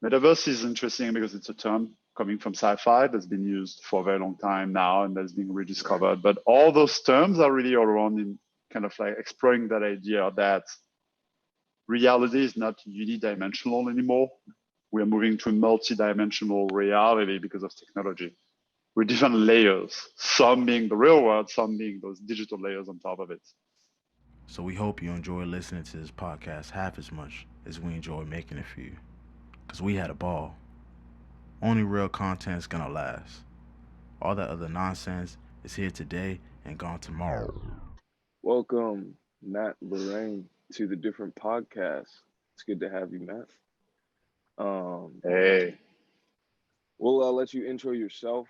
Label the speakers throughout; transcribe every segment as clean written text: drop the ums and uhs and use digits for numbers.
Speaker 1: Metaverse is interesting because it's a term coming from sci-fi that's been used for a very long time now and that's being rediscovered. But all those terms are really all around in kind of like exploring that idea that reality is not unidimensional anymore. We are moving to a multi-dimensional reality because of technology with different layers, some being the real world, some being those digital layers on top of it.
Speaker 2: So we hope you enjoy listening to this podcast half as much as we enjoy making it for you. Because we had a ball. Only real content is gonna last. All that other nonsense is here today and gone tomorrow.
Speaker 3: Welcome, Matt, Lorrain, to the different podcasts. It's good to have you, Matt. Um,
Speaker 1: Hey,
Speaker 3: we'll let you intro yourself.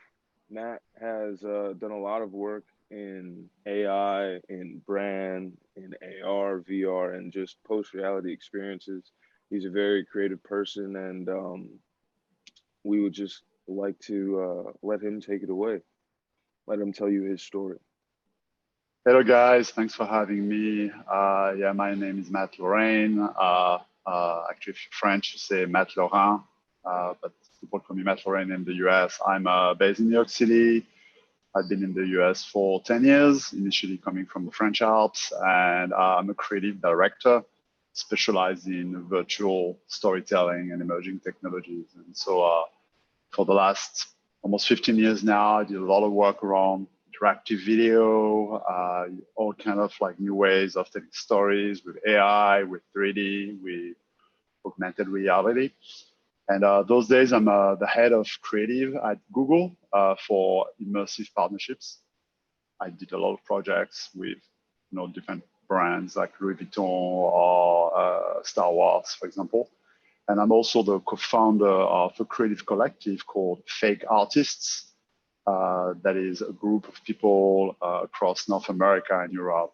Speaker 3: Matt has done a lot of work in AI, in brand, in AR, VR, and just post reality experiences. He's a very creative person, and we would just like to let him take it away. Let him tell you his story.
Speaker 1: hello guys, thanks for having me. Yeah, my name is Matt Lorrain. Actually, if you're French, you say Matt Lorrain, but people call me Matt Lorrain in the US. I'm based in New York City. I've been in the US for 10 years, initially coming from the French Alps, and I'm a creative director specialized in virtual storytelling and emerging technologies. And so for the last almost 15 years now, I did a lot of work around interactive video, all kind of like new ways of telling stories with AI, with 3D, with augmented reality. And those days, I'm the head of creative at Google for Immersive Partnerships. I did a lot of projects with different brands like Louis Vuitton or Star Wars, for example. And I'm also the co-founder of a creative collective called Fake Artists. That is a group of people across North America and Europe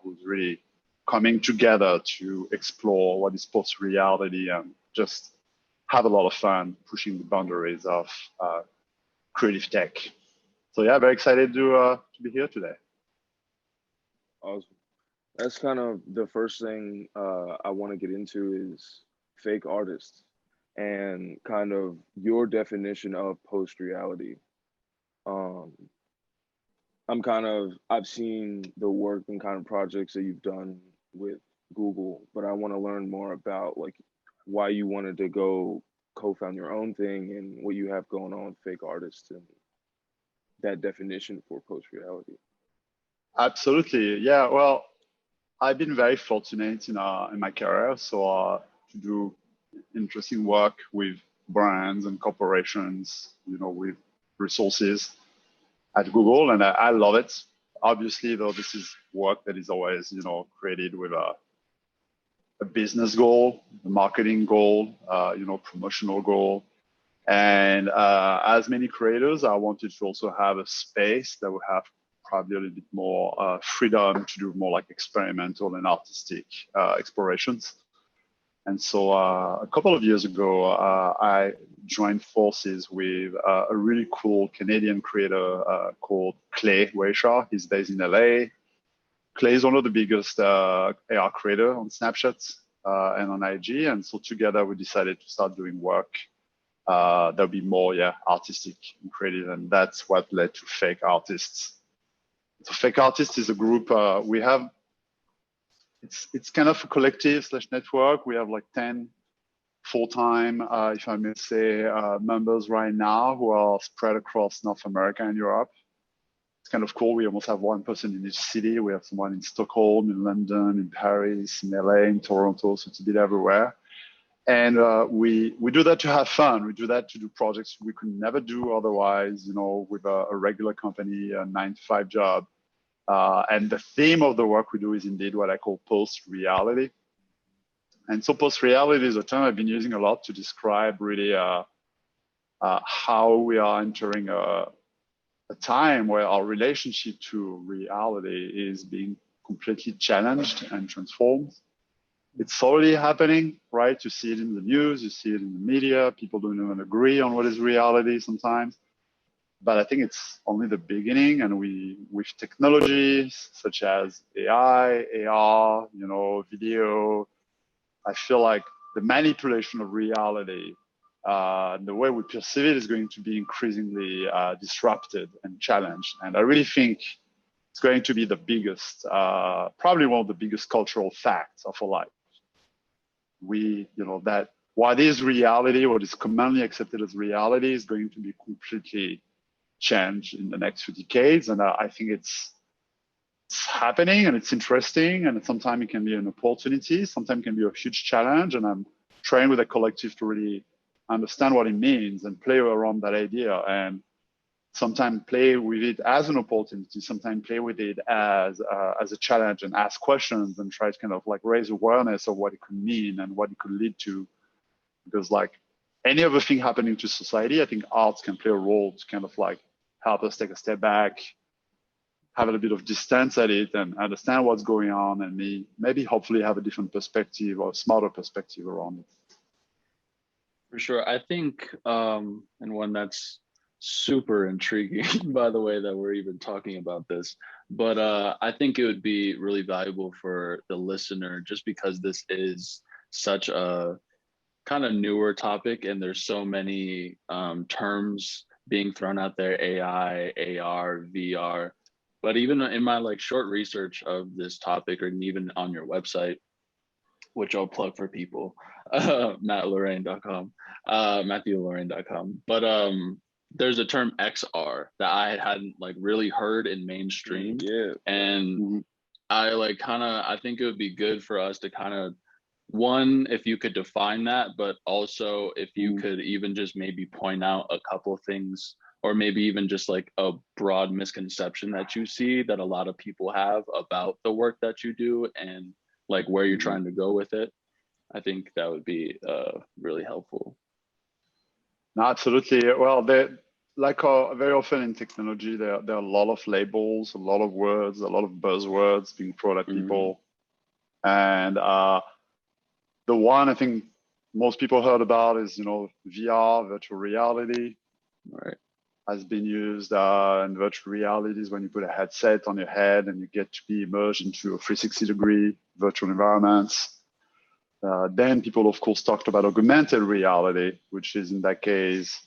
Speaker 1: who's really coming together to explore what is post-reality and just have a lot of fun pushing the boundaries of creative tech. So yeah, very excited to be here today.
Speaker 3: Awesome. That's kind of the first thing I want to get into is fake artists and kind of your definition of post reality. Um, I've seen the work and kind of projects that you've done with Google, but I want to learn more about like why you wanted to go co-found your own thing and what you have going on with fake artists and that definition for post reality.
Speaker 1: Absolutely, yeah. Well, I've been very fortunate in my career, so to do interesting work with brands and corporations, with resources at Google, and I love it. Obviously, though, this is work that is always, created with a business goal, a marketing goal, promotional goal. And as many creators, I wanted to also have a space that would have probably a little bit more freedom to do more like experimental and artistic explorations. And so a couple of years ago, I joined forces with a really cool Canadian creator called Clay Weishaw. He's based in LA. Clay is one of the biggest AR creator on Snapchat and on IG. And so together we decided to start doing work that would be more, artistic and creative. And that's what led to Fake Artists. So Fake Artists is a group we have. It's kind of a collective / network. We have like 10 full-time, if I may say, members right now who are spread across North America and Europe. It's kind of cool. We almost have one person in each city. We have someone in Stockholm, in London, in Paris, in LA, in Toronto. So it's a bit everywhere. And we do that to have fun. We do that to do projects we could never do otherwise, with a regular company, a 9-to-5 job. And the theme of the work we do is indeed what I call post-reality. And so post-reality is a term I've been using a lot to describe really how we are entering a time where our relationship to reality is being completely challenged and transformed. It's already happening, right? You see it in the news, you see it in the media. People don't even agree on what is reality sometimes. But I think it's only the beginning, and with technologies such as AI, AR, video, I feel like the manipulation of reality the way we perceive it is going to be increasingly disrupted and challenged. And I really think it's going to be the biggest, probably one of the biggest cultural facts of our life. That what is reality, what is commonly accepted as reality, is going to be completely changed in the next few decades. And I think it's happening, and it's interesting, and sometimes it can be an opportunity, sometimes it can be a huge challenge. And I'm trying with a collective to really understand what it means and play around that idea, and sometimes play with it as an opportunity, sometimes play with it as a challenge, and ask questions and try to kind of like raise awareness of what it could mean and what it could lead to. Because like any other thing happening to society, I think arts can play a role to kind of like help us take a step back, have a little bit of distance at it, and understand what's going on, and maybe hopefully have a different perspective or a smarter perspective around it.
Speaker 4: For sure. I think, and one that's super intriguing, by the way, that we're even talking about this, but I think it would be really valuable for the listener, just because this is such a kind of newer topic, and there's so many terms being thrown out there: AI, AR, VR. But even in my like short research of this topic, or even on your website, which I'll plug for people, MatthLorrain.com, MatthewLorrain.com. But there's a term XR that I hadn't like really heard in mainstream.
Speaker 3: Yeah.
Speaker 4: And I think it would be good for us to kind of, one, if you could define that, but also if you could even just maybe point out a couple of things, or maybe even just like a broad misconception that you see that a lot of people have about the work that you do, and like where you're trying to go with it. I think that would be really helpful.
Speaker 1: No, absolutely. Well, very often in technology, there are a lot of labels, a lot of words, a lot of buzzwords being thrown at people. And the one I think most people heard about is, VR, virtual reality.
Speaker 4: Right.
Speaker 1: Has been used in virtual reality is when you put a headset on your head and you get to be immersed into a 360-degree virtual environments. Then people, of course, talked about augmented reality, which is in that case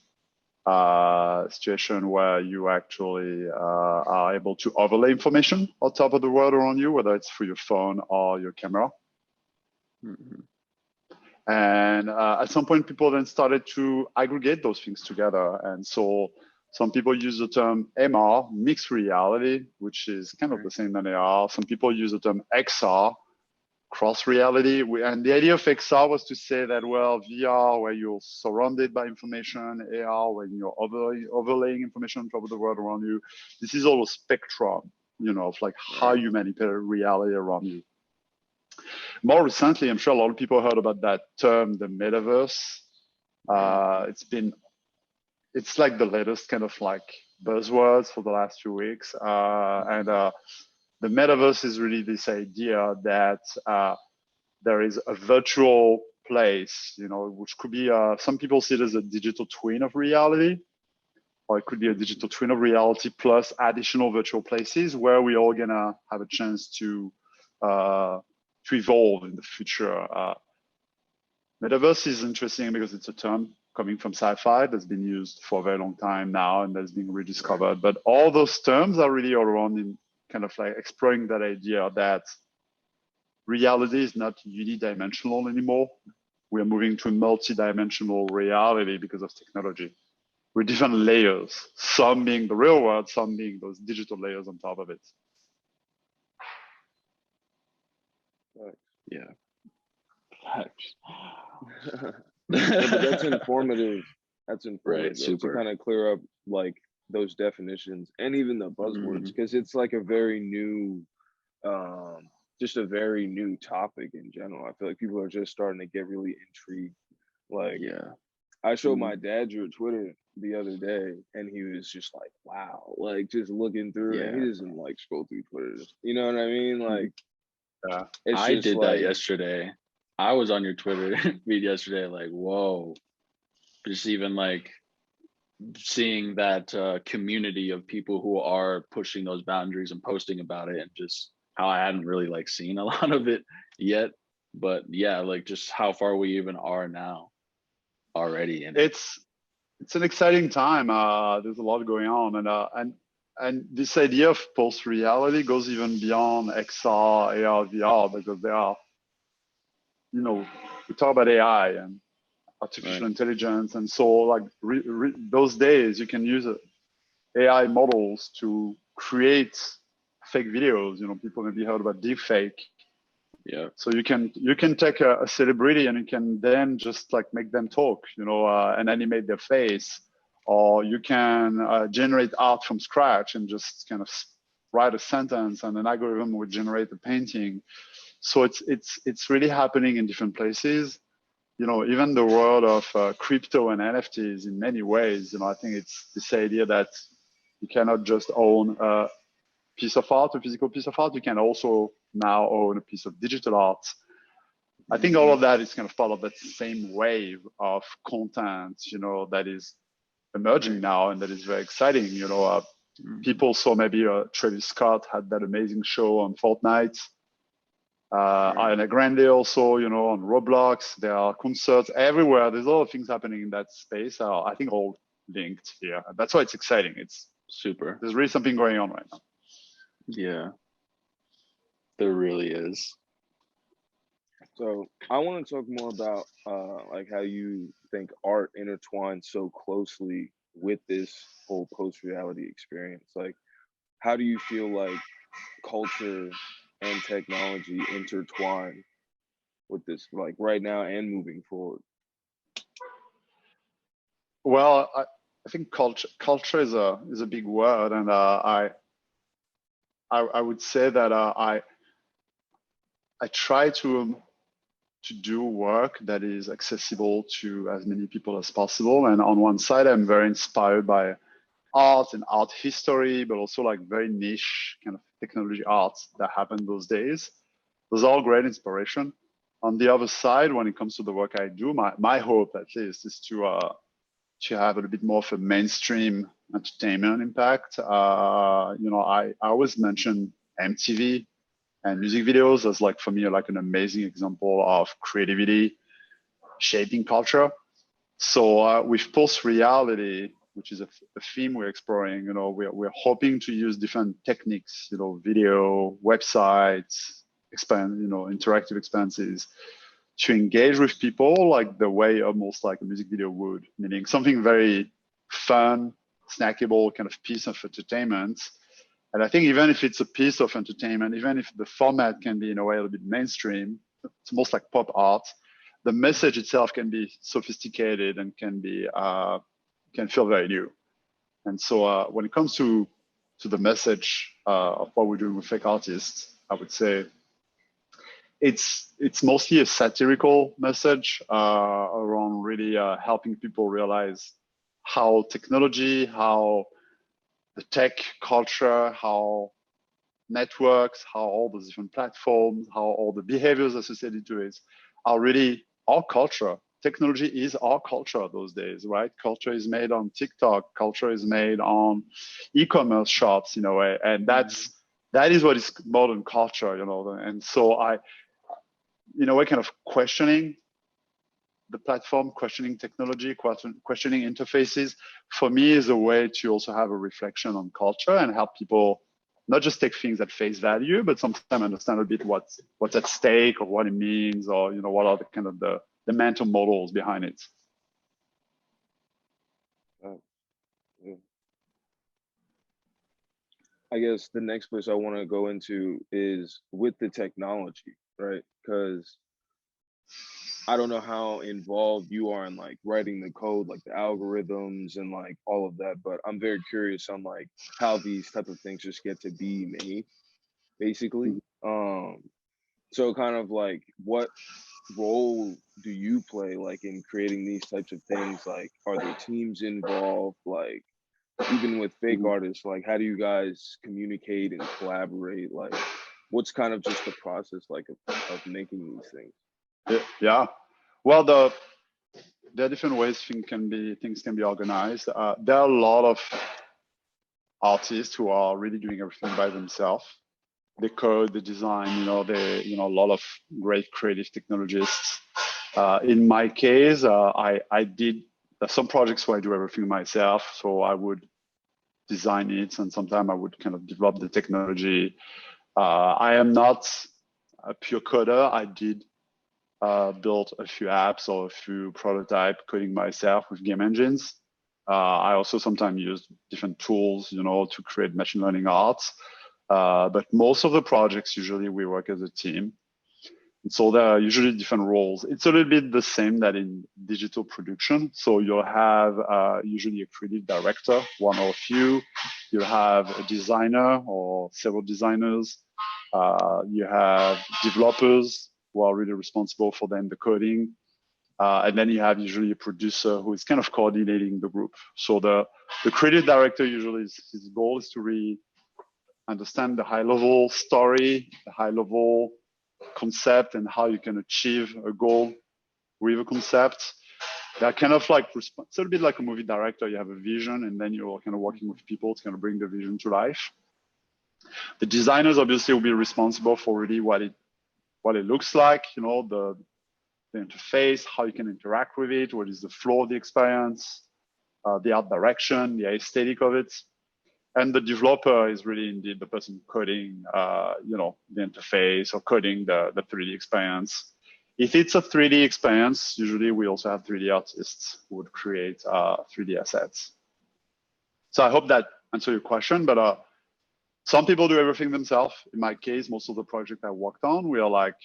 Speaker 1: a situation where you actually are able to overlay information on top of the world around you, whether it's through your phone or your camera. And at some point, people then started to aggregate those things together. And so some people use the term MR, mixed reality, which is kind of the same than AR. Some people use the term XR, cross reality. And the idea of XR was to say that, well, VR, where you're surrounded by information, AR, when you're overlaying information on top of the world around you, this is all a spectrum, of like how you manipulate reality around you. More recently, I'm sure a lot of people heard about that term, the Metaverse. It's like the latest kind of like buzzwords for the last few weeks. The Metaverse is really this idea that there is a virtual place, which could be, some people see it as a digital twin of reality, or it could be a digital twin of reality plus additional virtual places where we're all gonna have a chance to evolve in the future. Metaverse is interesting because it's a term coming from sci-fi that's been used for a very long time now and that's being rediscovered. But all those terms are really all around in kind of like exploring that idea that reality is not unidimensional anymore. We are moving to a multi-dimensional reality because of technology, with different layers, some being the real world, some being those digital layers on top of it.
Speaker 4: Yeah.
Speaker 3: But that's informative. That's informative.
Speaker 4: Right, super.
Speaker 3: To kind of clear up like those definitions and even the buzzwords, because it's like a very new, just a very new topic in general. I feel like people are just starting to get really intrigued. Like, I showed my dad your Twitter the other day, and he was just like, "Wow!" Like just looking through, and he doesn't like scroll through Twitter. You know what I mean? Like,
Speaker 4: I did that yesterday. I was on your Twitter feed yesterday, like, whoa, just even like seeing that community of people who are pushing those boundaries and posting about it, and just how I hadn't really like seen a lot of it yet. But yeah, like just how far we even are now. already in it.
Speaker 1: It's an exciting time. There's a lot going on, and this idea of post reality goes even beyond XR, AR, VR, because there are, you know, we talk about AI and artificial intelligence, and so like those days you can use AI models to create fake videos. You know, people maybe heard about deepfake.
Speaker 4: Yeah.
Speaker 1: So you can take a celebrity and you can then just like make them talk, you know, and animate their face, or you can generate art from scratch and just kind of write a sentence, and an algorithm would generate a painting. So it's really happening in different places. You know, even the world of crypto and NFTs in many ways. You know, I think it's this idea that you cannot just own a piece of art, a physical piece of art. You can also now own a piece of digital art. I think all of that is kind of part of that same wave of content, you know, that is emerging now and that is very exciting. You know, people saw maybe Travis Scott had that amazing show on Fortnite. Ariana Grande also, you know, on Roblox. There are concerts everywhere. There's a lot of things happening in that space. I think all linked here. That's why it's exciting. It's
Speaker 4: super.
Speaker 1: There's really something going on right now.
Speaker 4: Yeah, there really is.
Speaker 3: So I want to talk more about like how you think art intertwines so closely with this whole post-reality experience. Like, how do you feel like culture and technology intertwine with this, like right now and moving forward?
Speaker 1: Well, I think culture is a big word, and I would say that I try to do work that is accessible to as many people as possible. And on one side, I'm very inspired by art and art history, but also like very niche kind of technology arts that happened those days. Those are all great inspiration. On the other side, when it comes to the work I do, my hope at least is to have a little bit more of a mainstream entertainment impact. You know, I always mention MTV and music videos as like, for me, like an amazing example of creativity shaping culture. So with post reality, which is a theme we're exploring, you know, we're hoping to use different techniques, you know, video, websites, interactive experiences to engage with people like the way almost like a music video would, meaning something very fun, snackable kind of piece of entertainment. And I think even if it's a piece of entertainment, even if the format can be in a way a little bit mainstream, it's almost like pop art, the message itself can be sophisticated and can feel very new. And so when it comes to the message of what we're doing with fake artists, I would say it's mostly a satirical message around really helping people realize how technology, how the tech culture, how networks, how all the different platforms, how all the behaviors associated to it are really our culture. Technology is our culture those days, right? Culture is made on TikTok. Culture is made on e-commerce shops in a way, and that is what is modern culture, you know. And so in a way, kind of questioning the platform, questioning technology, questioning interfaces, for me is a way to also have a reflection on culture and help people not just take things at face value, but sometimes understand a bit what's at stake or what it means, or, you know, what are the kind of the mental models behind it.
Speaker 3: Yeah. I guess the next place I want to go into is with the technology, right? Because I don't know how involved you are in like writing the code, like the algorithms and like all of that, but I'm very curious on like how these type of things just get to be made, basically. So kind of like what role do you play like in creating these types of things? Like, are there teams involved? Like, even with fake artists, like how do you guys communicate and collaborate? Like, what's kind of just the process like of making these things?
Speaker 1: Yeah, well, there are different ways things can be organized. There are a lot of artists who are really doing everything by themselves. They code, they design, a lot of great creative technologists In my case, I did some projects where I do everything myself. So I would design it, and sometimes I would kind of develop the technology. I am not a pure coder. I did build a few apps or a few prototype coding myself with game engines. I also sometimes use different tools, to create machine learning art. But most of the projects, usually we work as a team. And so there are usually different roles. It's a little bit the same that in digital production. So you'll have usually a creative director, one or a few. You'll have a designer or several designers. You have developers who are really responsible for the coding. And then you have usually a producer who is kind of coordinating the group. So the creative director usually his goal is to really understand the high level story, the high level concept, and how you can achieve a goal with a concept. They're kind of like, it's a little bit like a movie director. You have a vision, and then you're kind of working with people to kind of bring the vision to life. The designers obviously will be responsible for really what it looks like, the interface, how you can interact with it, what is the flow of the experience, the art direction, the aesthetic of it. And the developer is really indeed the person coding, the interface or coding the 3D experience. If it's a 3D experience, usually we also have 3D artists who would create 3D assets. So I hope that answers your question, but some people do everything themselves. In my case, most of the project I worked on, we are like,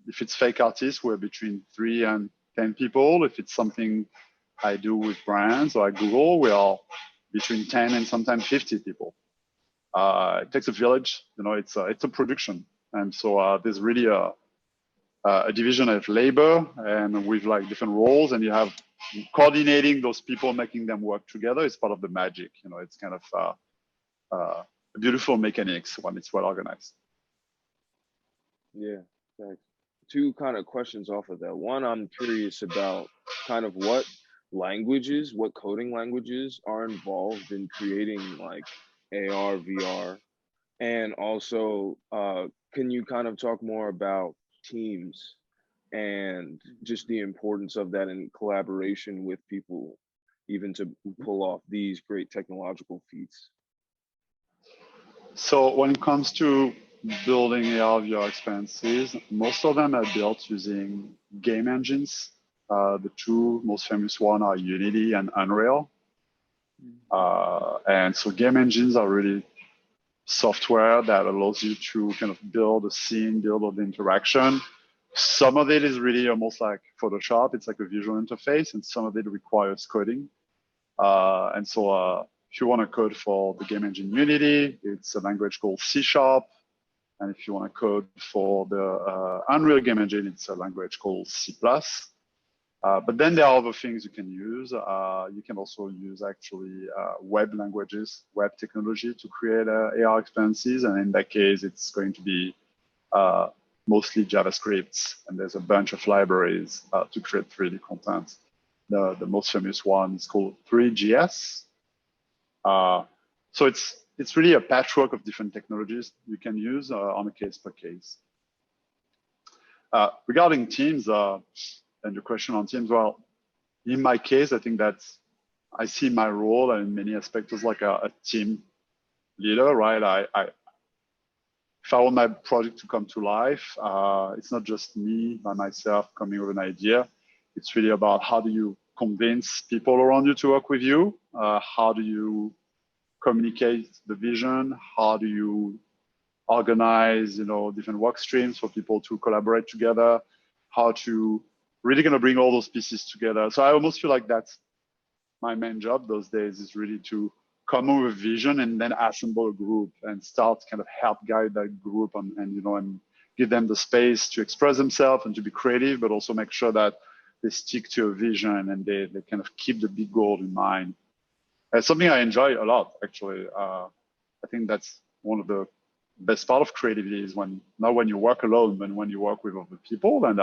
Speaker 1: if it's fake artists, we're between 3 and 10 people. If it's something I do with brands or at Google, we are between 10 and sometimes 50 people. It takes a village, it's a production. And so there's really a division of labor and with like different roles, and you have coordinating those people, making them work together is part of the magic. It's kind of beautiful mechanics when it's well organized.
Speaker 3: Yeah, thanks. 2 kind of questions off of that. One, I'm curious about kind of what coding languages are involved in creating like AR, VR, and also can you kind of talk more about teams and just the importance of that in collaboration with people, even to pull off these great technological feats?
Speaker 1: So when it comes to building AR, VR experiences, most of them are built using game engines. The 2 most famous ones are Unity and Unreal. And so game engines are really software that allows you to kind of build a scene, build all the interaction. Some of it is really almost like Photoshop. It's like a visual interface, and some of it requires coding. And so if you want to code for the game engine Unity, it's a language called C#. And if you want to code for the Unreal game engine, it's a language called C++. But then there are other things you can use. You can also use actually web languages, web technology to create AR experiences. And in that case, it's going to be mostly JavaScript. And there's a bunch of libraries to create 3D content. The most famous one is called 3GS. So it's really a patchwork of different technologies you can use on a case per case. Regarding teams, and your question on teams, well, in my case, I think I see my role in many aspects as like a team leader, right? If I want my project to come to life, it's not just me by myself coming with an idea. It's really about how do you convince people around you to work with you? How do you communicate the vision? How do you organize, different work streams for people to collaborate together? How to really going to bring all those pieces together. So I almost feel like that's my main job those days, is really to come up with a vision and then assemble a group and start kind of help guide that group and give them the space to express themselves and to be creative, but also make sure that they stick to a vision and they kind of keep the big goal in mind. It's something I enjoy a lot, actually. I think that's one of the best part of creativity is not when you work alone, but when you work with other people, and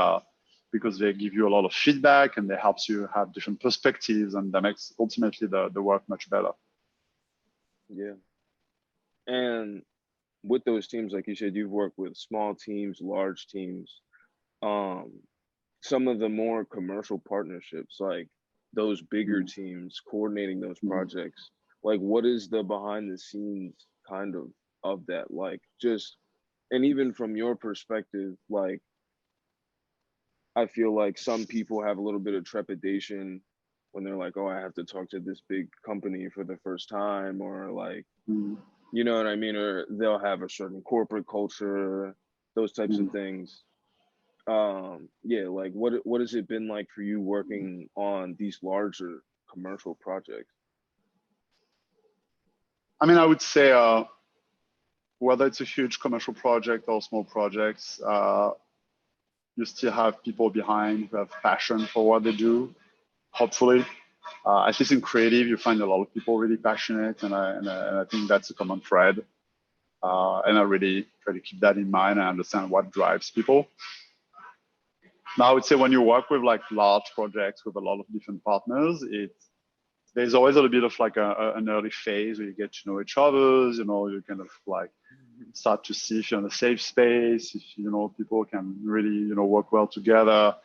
Speaker 1: because they give you a lot of feedback and they helps you have different perspectives, and that makes ultimately the work much better.
Speaker 3: Yeah. And with those teams, like you said, you've worked with small teams, large teams. some of the more commercial partnerships, like those bigger teams coordinating those projects, like what is the behind the scenes kind of that, like just, and even from your perspective, like I feel like some people have a little bit of trepidation when they're like, oh, I have to talk to this big company for the first time, or like, you know what I mean? Or they'll have a certain corporate culture, those types of things. Yeah, like what has it been like for you working on these larger commercial projects?
Speaker 1: I mean, I would say whether it's a huge commercial project or small projects, you still have people behind who have passion for what they do. Hopefully, at least in creative, you find a lot of people really passionate, and I think that's a common thread. And I really try to keep that in mind and understand what drives people. Now, I would say when you work with like large projects with a lot of different partners, there's always a little bit of like an early phase where you get to know each other. You know, you kind of like start to see if you're in a safe space, if you know people can really work well together.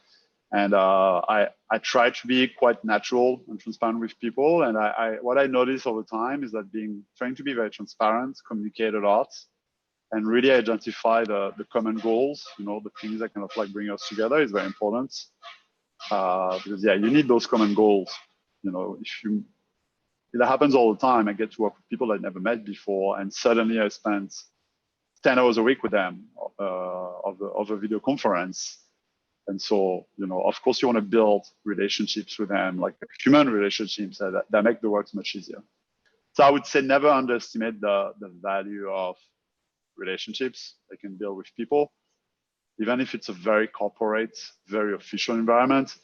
Speaker 1: And I try to be quite natural and transparent with people. And what I notice all the time is that trying to be very transparent, communicate a lot, and really identify the common goals, the things that kind of like bring us together is very important. Because yeah, you need those common goals. It happens all the time. I get to work with people I never met before, and suddenly I spend 10 hours a week with them of a video conference. And so, of course, you want to build relationships with them, like human relationships that make the work much easier. So I would say never underestimate the value of relationships they can build with people. Even if it's a very corporate, very official environment,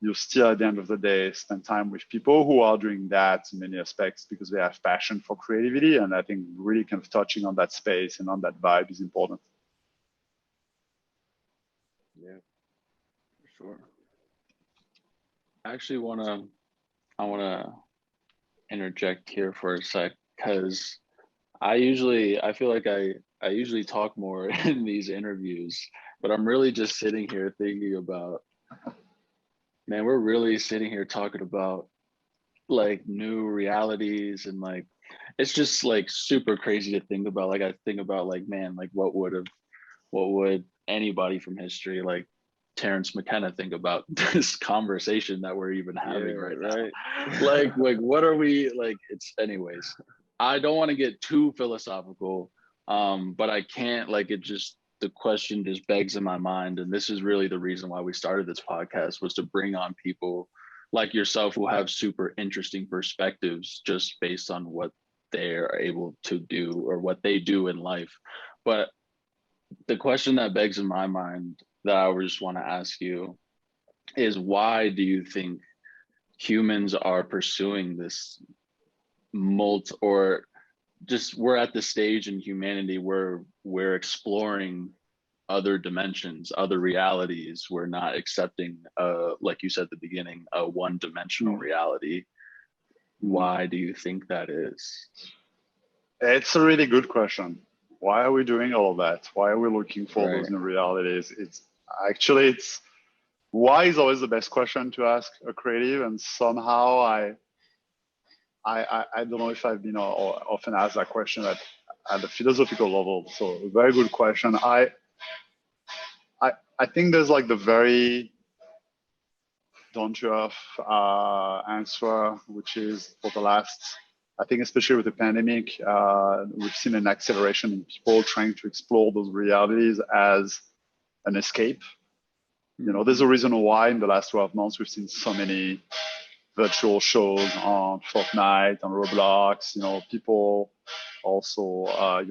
Speaker 1: you still, at the end of the day, spend time with people who are doing that in many aspects because they have passion for creativity. And I think really kind of touching on that space and on that vibe is important.
Speaker 3: Yeah, for sure.
Speaker 4: I actually I wanna interject here for a sec, because I feel like I usually talk more in these interviews, but I'm really just sitting here thinking about, man, we're really sitting here talking about like new realities, and like it's just like super crazy to think about. Like I think about like, man, like what would anybody from history like Terrence McKenna think about this conversation that we're even having right now? Like what are we like? It's anyways. I don't want to get too philosophical, but I can't, like, the question just begs in my mind, and this is really the reason why we started this podcast, was to bring on people like yourself who have super interesting perspectives just based on what they're able to do or what they do in life. But the question that begs in my mind that I just want to ask you is, why do you think humans are pursuing this or just we're at the stage in humanity where we're exploring other dimensions, other realities? We're not accepting, like you said at the beginning, a one-dimensional reality. Why do you think that is?
Speaker 1: It's a really good question. Why are we doing all of that? Why are we looking for those new realities? It's why is always the best question to ask a creative, and somehow I don't know if I've been often asked that question at the philosophical level. So a very good question. I think there's like the very down to earth answer, which is for the last, I think especially with the pandemic, we've seen an acceleration in people trying to explore those realities as an escape. There's a reason why in the last 12 months we've seen so many virtual shows on Fortnite, on Roblox, people also,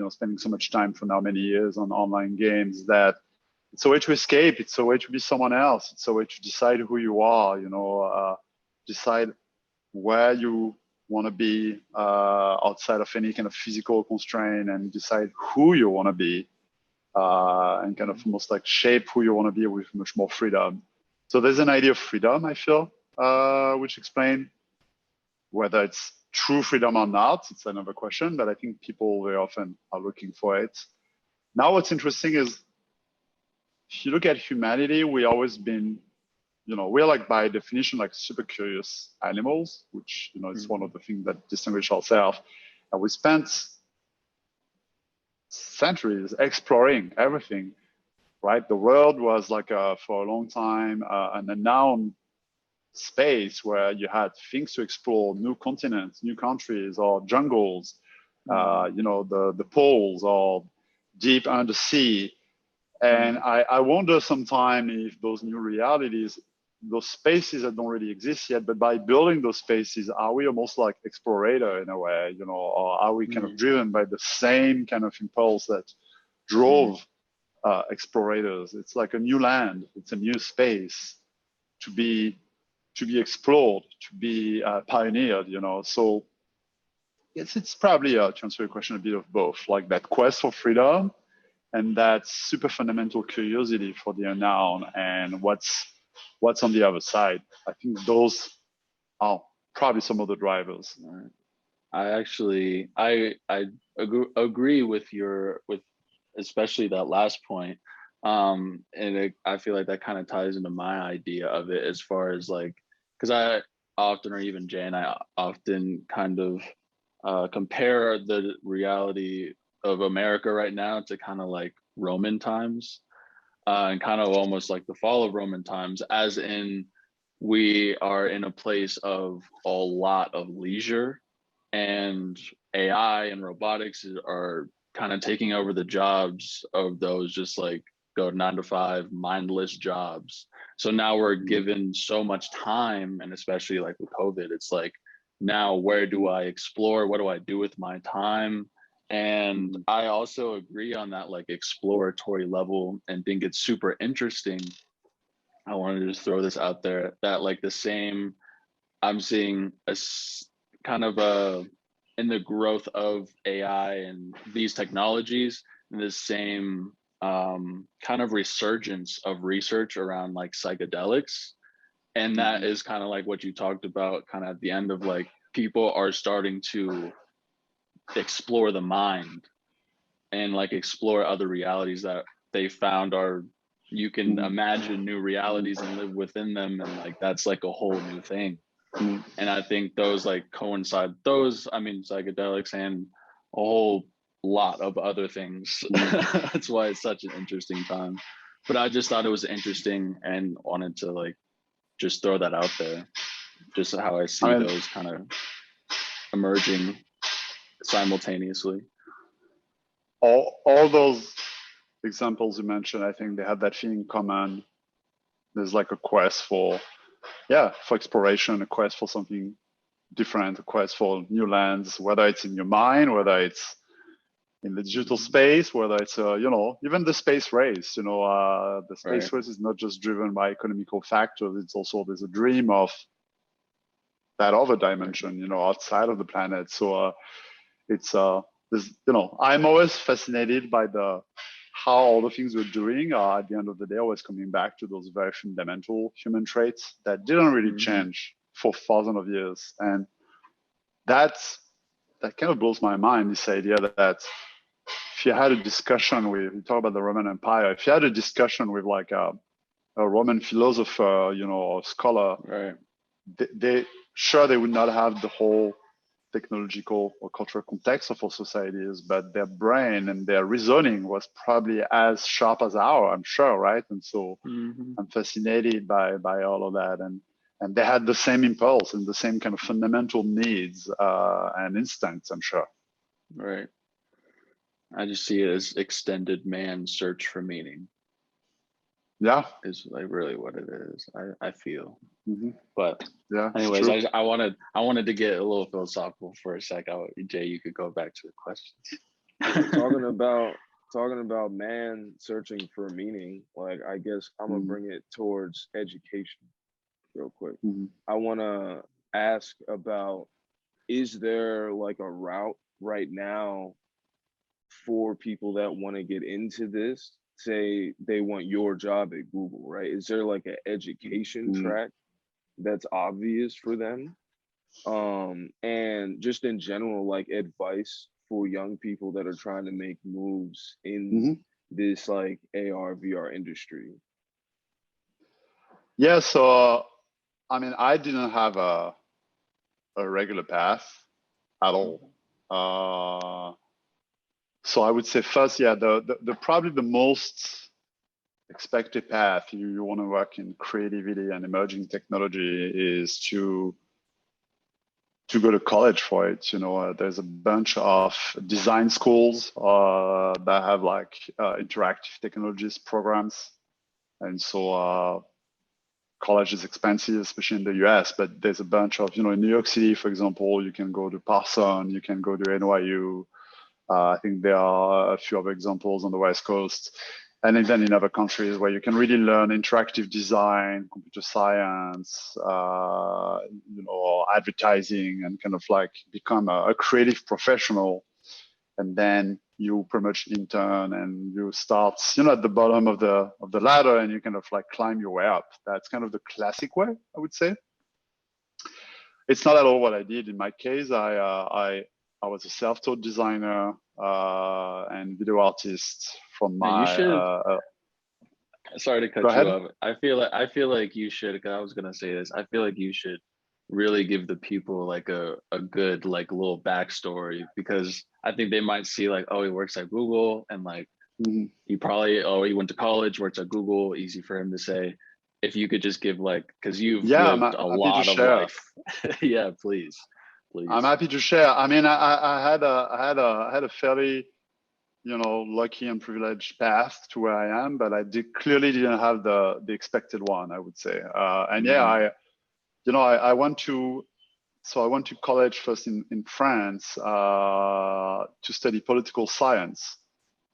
Speaker 1: spending so much time for now many years on online games, that it's a way to escape. It's a way to be someone else. It's a way to decide who you are, decide where you want to be outside of any kind of physical constraint, and decide who you want to be, and kind of almost like shape who you want to be with much more freedom. So there's an idea of freedom, I feel, which explain whether it's true freedom or not. It's another question, but I think people very often are looking for it. Now, what's interesting is if you look at humanity, we always been, we're like by definition like super curious animals, which is one of the things that distinguish ourselves. And we spent centuries exploring everything, right? The world was like for a long time an unknown space where you had things to explore, new continents, new countries, or jungles, the poles, or deep under sea. And I wonder sometimes if those new realities, those spaces that don't really exist yet, but by building those spaces, are we almost like explorator in a way, or are we kind of driven by the same kind of impulse that drove explorators? It's like a new land, it's a new space to be explored, to be pioneered, So it's probably, to answer your question, a bit of both, like that quest for freedom and that super fundamental curiosity for the unknown and what's on the other side. I think those are probably some of the drivers.
Speaker 4: I agree with especially that last point. I feel like that kind of ties into my idea of it, as far as like, because I often, or even Jay and I often kind of compare the reality of America right now to kind of like Roman times, and kind of almost like the fall of Roman times, as in we are in a place of a lot of leisure, and AI and robotics are kind of taking over the jobs of those just like go 9 to 5 mindless jobs. So now we're given so much time, and especially like with COVID, it's like, now where do I explore? What do I do with my time? And I also agree on that like exploratory level and think it's super interesting. I wanted to just throw this out there that like the same, I'm seeing a kind of in the growth of AI and these technologies, the same kind of resurgence of research around like psychedelics. And that is kind of like what you talked about kind of at the end of like, people are starting to explore the mind and like explore other realities that they found are, you can imagine new realities and live within them, and like that's like a whole new thing. And I think those like coincide, psychedelics and a whole lot of other things. That's why it's such an interesting time. But I just thought it was interesting and wanted to like just throw that out there, just how I see those kind of emerging simultaneously.
Speaker 1: All those examples you mentioned, I think they have that thing in common. There's like a quest for exploration, a quest for something different, a quest for new lands, whether it's in your mind, whether it's in the digital space, whether it's even the space race. The space race is not just driven by economical factors. It's also, there's a dream of that other dimension, outside of the planet. So I'm always fascinated by how all the things we're doing are at the end of the day always coming back to those very fundamental human traits that didn't really change for thousands of years. And that kind of blows my mind, this idea that if you had a discussion with, you talk about the Roman Empire, if you had a discussion with like a Roman philosopher, or scholar, they would not have the whole technological or cultural context of our societies, but their brain and their reasoning was probably as sharp as ours, I'm sure, right? And so I'm fascinated by all of that. And they had the same impulse and the same kind of fundamental needs and instincts, I'm sure.
Speaker 4: Right. I just see it as extended man's search for meaning.
Speaker 1: Yeah,
Speaker 4: is like really what it is. I feel. But
Speaker 1: yeah.
Speaker 4: Anyways, I wanted to get a little philosophical for a sec. Jay, you could go back to the questions.
Speaker 3: talking about man searching for meaning. Like, I guess I'm gonna bring it towards education real quick. I want to ask about, is there like a route right now for people that want to get into this? Say they want your job at Google, right? Is there like an education track that's obvious for them? And just in general, like advice for young people that are trying to make moves in this like AR VR industry?
Speaker 1: Yeah, so I mean, I didn't have a regular path at all. So I would say first, yeah, the probably the most expected path you want to work in creativity and emerging technology is to go to college for it. You know, there's a bunch of design schools that have like interactive technologies programs, and so college is expensive, especially in the US. But there's a bunch of, you know, in New York City, for example, you can go to Parsons, you can go to NYU. I think there are a few other examples on the West Coast. And then in other countries where you can really learn interactive design, computer science, you know, advertising, and kind of like become a creative professional. And then you pretty much intern and you start, you know, at the bottom of the ladder, and you kind of like climb your way up. That's kind of the classic way, I would say. It's not at all what I did in my case. I was a self-taught designer and video artist from my.
Speaker 4: Sorry to cut you off. I feel like you should. Cause I was gonna say this. I feel like you should really give the people like a good like little backstory, because I think they might see like, oh, he works at Google, and like he probably, oh, he went to college, works at Google. Easy for him to say. If you could just give like, because you've lived a lot of life. Yeah, please.
Speaker 1: I'm happy to share. I mean, I had a fairly, you know, lucky and privileged path to where I am, but I clearly didn't have the expected one, I would say. And yeah, I went to college first in France to study political science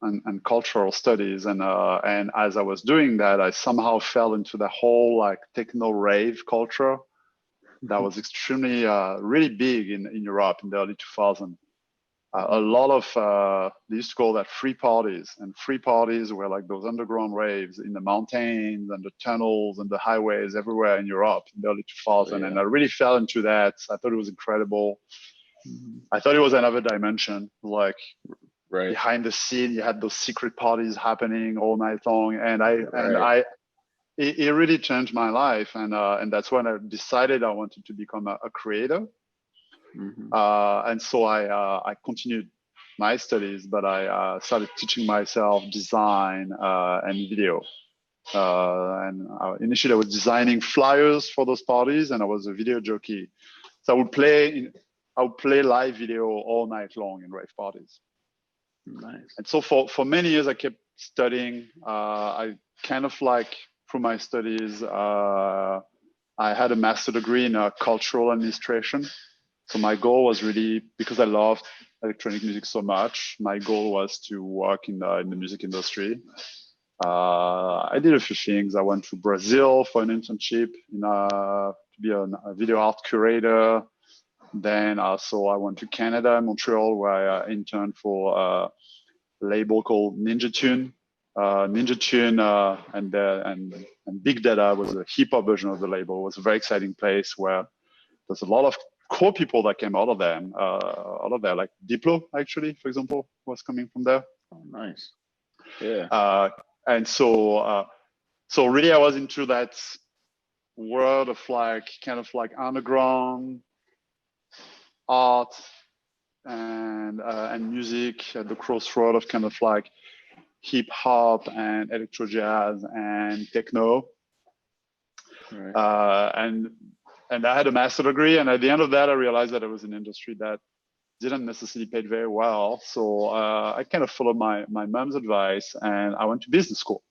Speaker 1: and cultural studies, and as I was doing that, I somehow fell into the whole like techno rave culture that was extremely really big in Europe in the early 2000s. A lot of they used to call that free parties, and free parties were like those underground raves in the mountains and the tunnels and the highways everywhere in Europe in the early 2000s. And I really fell into that. I thought it was incredible. I thought it was another dimension, like behind the scene, you had those secret parties happening all night long, and it really changed my life, and that's when I decided I wanted to become a creator. And so I continued my studies, but I started teaching myself design and video. And initially I was designing flyers for those parties, and I was a video jockey. So I would play live video all night long in rave parties.
Speaker 4: Nice.
Speaker 1: And so for many years I kept studying. I kind of like, through my studies, I had a master's degree in cultural administration. So my goal was really, because I loved electronic music so much, my goal was to work in the music industry. I did a few things. I went to Brazil for an internship to be a video art curator. Then also I went to Canada, Montreal, where I interned for a label called Ninja Tune. And Big Data was a hip hop version of the label. It was a very exciting place where there's a lot of cool people that came out of there. Like Diplo, actually, for example, was coming from there.
Speaker 4: Oh, nice. Yeah.
Speaker 1: And so really I was into that world of like kind of like underground art and music at the crossroad of kind of like hip hop and electro jazz and techno. And I had a master's degree, and at the end of that, I realized that it was an industry that didn't necessarily pay very well. So I kind of followed my mom's advice, and I went to business school.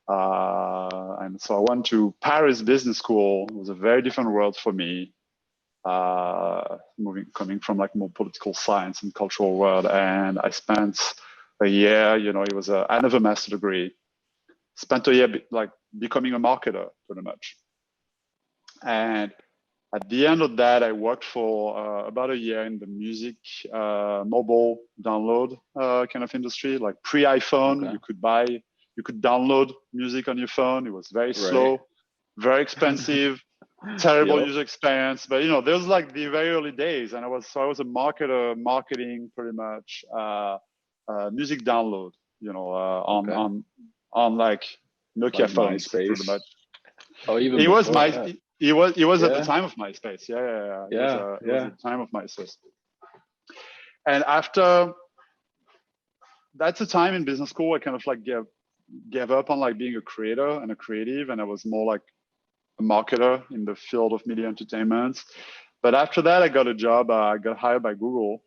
Speaker 1: And so I went to Paris Business School. It was a very different world for me, coming from like more political science and cultural world. And I spent a year, it was another master's degree. Spent a year like becoming a marketer, pretty much. And at the end of that, I worked for about a year in the music mobile download kind of industry, like pre-iPhone. Okay. You could download music on your phone. It was very slow, very expensive, terrible user experience. But there's like the very early days, and I was a marketer, marketing pretty much music download. on like Nokia
Speaker 4: Like
Speaker 1: phones, pretty
Speaker 4: MySpace.
Speaker 1: much.
Speaker 4: Oh, even
Speaker 1: It was
Speaker 4: before that.
Speaker 1: it was at the
Speaker 4: Yeah.
Speaker 1: time of MySpace. Yeah.
Speaker 4: Yeah.
Speaker 1: It was at the time of MySpace. And after that's a time in business school I kind of like gave up on like being a creator and a creative, and I was more like a marketer in the field of media entertainment. But after that, I got a job. I got hired by Google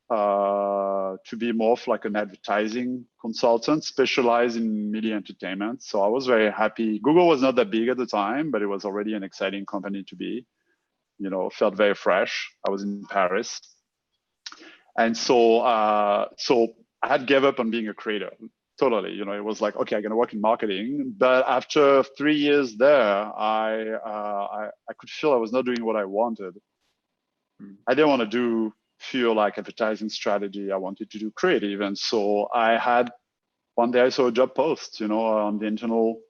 Speaker 1: to be more of like an advertising consultant, specialized in media entertainment. So I was very happy. Google was not that big at the time, but it was already an exciting company to be. Felt very fresh. I was in Paris, and so I had gave up on being a creator. Totally, it was like, okay, I'm gonna work in marketing. But after 3 years there, I could feel I was not doing what I wanted. I didn't want to feel like advertising strategy. I wanted to do creative, and so one day I saw a job post, on the internal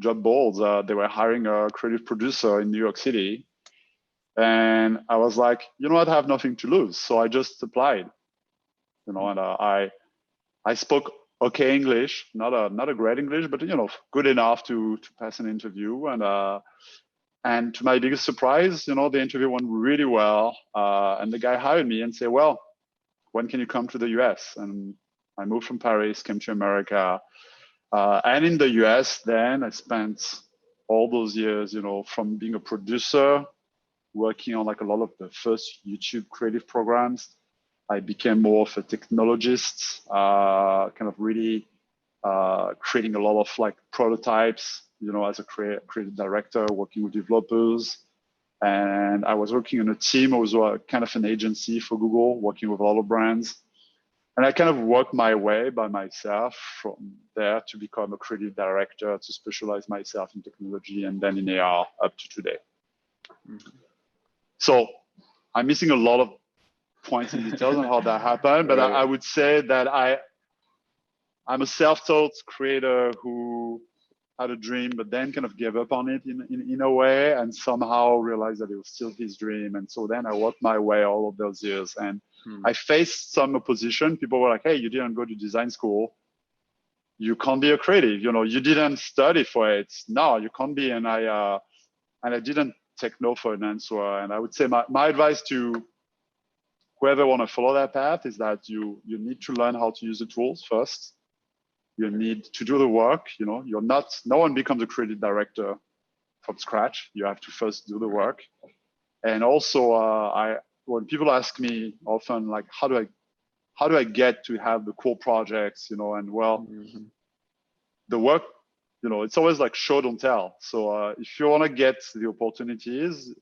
Speaker 1: job boards. They were hiring a creative producer in New York City, and I was like, you know what, I have nothing to lose, so I just applied. And I spoke okay English, not a great English, but good enough to pass an interview. And to my biggest surprise, the interview went really well. And the guy hired me and said, well, when can you come to the US? And I moved from Paris, came to America. And in the US, then I spent all those years, from being a producer, working on like a lot of the first YouTube creative programs. I became more of a technologist, kind of really creating a lot of like prototypes, as a creative director, working with developers. And I was working on a team. I was kind of an agency for Google, working with a lot of brands. And I kind of worked my way by myself from there to become a creative director, to specialize myself in technology, and then in AR up to today. Mm-hmm. So I'm missing a lot of points and details on how that happened, but I would say that I'm a self-taught creator who had a dream, but then kind of gave up on it in a way, and somehow realized that it was still his dream. And so then I worked my way all of those years, and I faced some opposition. People were like, hey, you didn't go to design school. You can't be a creative. You didn't study for it. No, you can't be. And I didn't take no for an answer. And I would say my advice to whoever want to follow that path is that you need to learn how to use the tools first. You need to do the work. No one becomes a creative director from scratch. You have to first do the work. And also, when people ask me often, like, how do I get to have the cool projects, and the work, it's always like show, don't tell. So if you want to get the opportunities,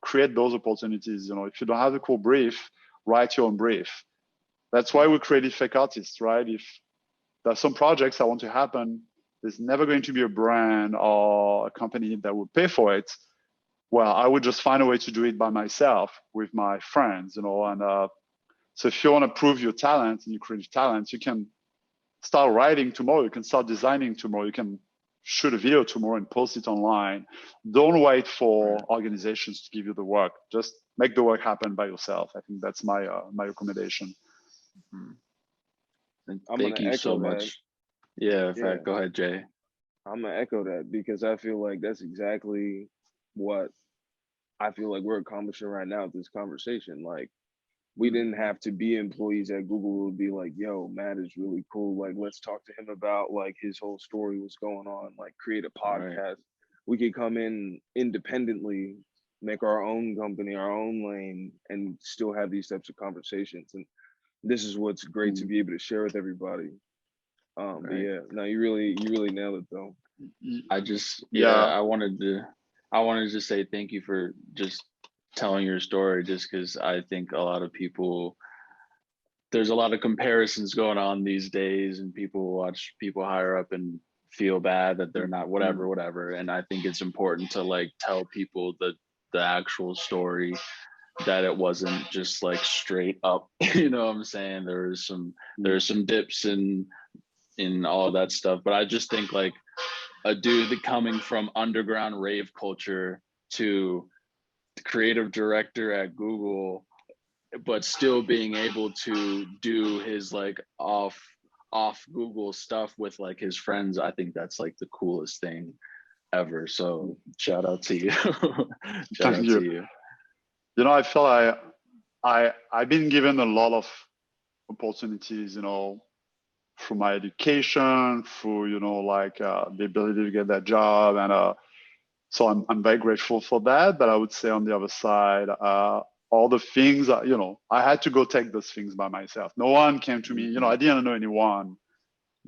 Speaker 1: create those opportunities. If you don't have the cool brief, write your own brief. That's why we created fake artists, right? If there's some projects I want to happen, there's never going to be a brand or a company that would pay for it. Well, I would just find a way to do it by myself with my friends, and so if you want to prove your talent and your creative talent, you can start writing tomorrow. You can start designing tomorrow. You can shoot a video tomorrow and post it online. Don't wait for organizations to give you the work. Just make the work happen by yourself. I think that's my recommendation.
Speaker 4: Thank you so much. Yeah, go ahead, Jay.
Speaker 3: I'm gonna echo that, because I feel like that's exactly what I feel like we're accomplishing right now with this conversation. Like, we didn't have to be employees at Google to be like, yo, Matt is really cool. Like, let's talk to him about like his whole story, what's going on, like create a podcast. Right. We could come in independently, make our own company, our own lane, and still have these types of conversations. And this is what's great to be able to share with everybody. But yeah, no, you really nailed it though.
Speaker 4: I wanted to say thank you for just telling your story, just because I think a lot of people, there's a lot of comparisons going on these days, and people watch people higher up and feel bad that they're not whatever. And I think it's important to like tell people the actual story, that it wasn't just like straight up, you know what I'm saying? There's some dips in all of that stuff. But I just think like a dude coming from underground rave culture to the creative director at Google, but still being able to do his like off off Google stuff with like his friends, I think that's like the coolest thing ever. So shout out to you. Shout out to you.
Speaker 1: You know, I feel I've been given a lot of opportunities, you know, through my education, through, you know, like the ability to get that job. And so I'm very grateful for that. But I would say on the other side, all the things, you know, I had to go take those things by myself. No one came to me, you know, I didn't know anyone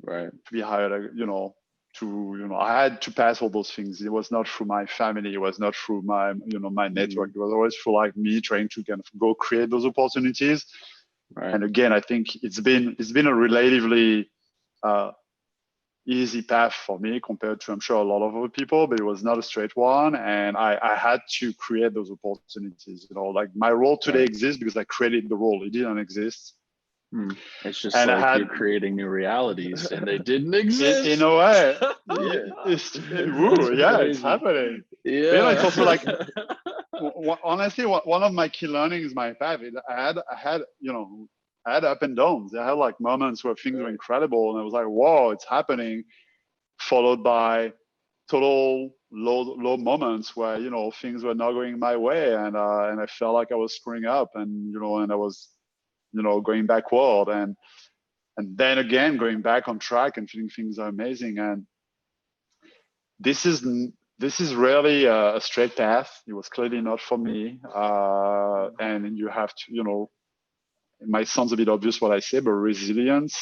Speaker 4: Right.
Speaker 1: to be hired, you know, I had to pass all those things. It was not through my family. It was not through my, you know, my network. It was always through like me trying to kind of go create those opportunities.
Speaker 4: Right.
Speaker 1: And again, I think it's been a relatively easy path for me compared to, I'm sure, a lot of other people, but it was not a straight one. And I had to create those opportunities. You know, like my role today exists because I created the role. It didn't exist.
Speaker 4: It's just
Speaker 1: and
Speaker 4: like you're creating new realities and they didn't exist.
Speaker 1: In a way.
Speaker 4: It's
Speaker 1: happening.
Speaker 4: Yeah.
Speaker 1: But, you know, it's also like, honestly, one of my key learnings, my path, I had, you know, I had up and downs. I had like moments where things were incredible and I was like, whoa, it's happening, followed by total low moments where, you know, things were not going my way and I felt like I was screwing up and, you know, and I was, you know, going backward and then again going back on track and feeling things are amazing. And this is really a straight path. It was clearly not for me. And you have to, you know, it might sound a bit obvious what I say, but resilience,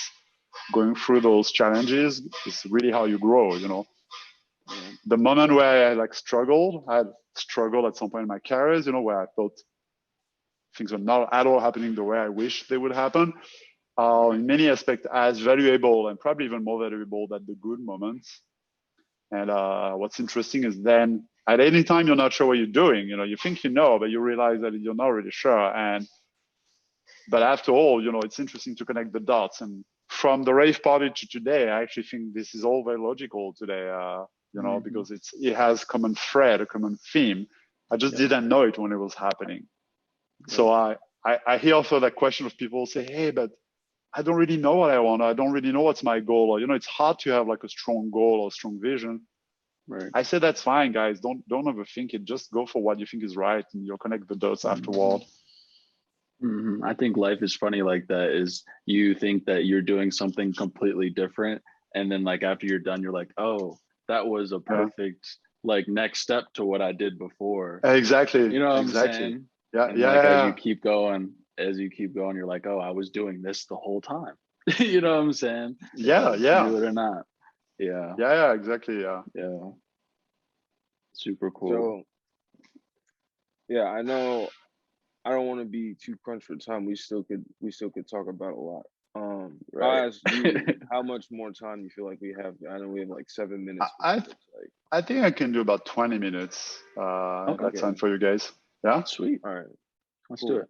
Speaker 1: going through those challenges is really how you grow, you know. The moment where I like struggled, I had struggled at some point in my career, you know, where I thought things were not at all happening the way I wish they would happen. In many aspects, as valuable and probably even more valuable than the good moments. And what's interesting is then at any time you're not sure what you're doing, you know, you think you know, but you realize that you're not really sure. But after all, you know, it's interesting to connect the dots. And from the rave party to today, I actually think this is all very logical today, you know, because it has common thread, a common theme. I just didn't know it when it was happening. So I hear also that question of people say, hey, but I don't really know what I want. I don't really know what's my goal. Or, you know, it's hard to have like a strong goal or a strong vision.
Speaker 4: Right.
Speaker 1: I say, that's fine, guys. Don't overthink it. Just go for what you think is right and you'll connect the dots afterward.
Speaker 4: I think life is funny like that. Is you think that you're doing something completely different. And then like after you're done, you're like, oh, that was a perfect like next step to what I did before.
Speaker 1: Exactly.
Speaker 4: You know what I'm saying? As you keep going, you're like, oh, I was doing this the whole time. You know what I'm saying?
Speaker 1: Yeah.
Speaker 4: Do it or not. Yeah,
Speaker 1: exactly. Yeah.
Speaker 4: Super cool.
Speaker 3: So, yeah, I know I don't want to be too crunched for time. We still could talk about a lot. I asked you how much more time you feel like we have. I know we have like 7 minutes.
Speaker 1: I think I can do about 20 minutes. That's time for you guys. Yeah.
Speaker 4: Sweet.
Speaker 3: All right.
Speaker 4: Let's do it.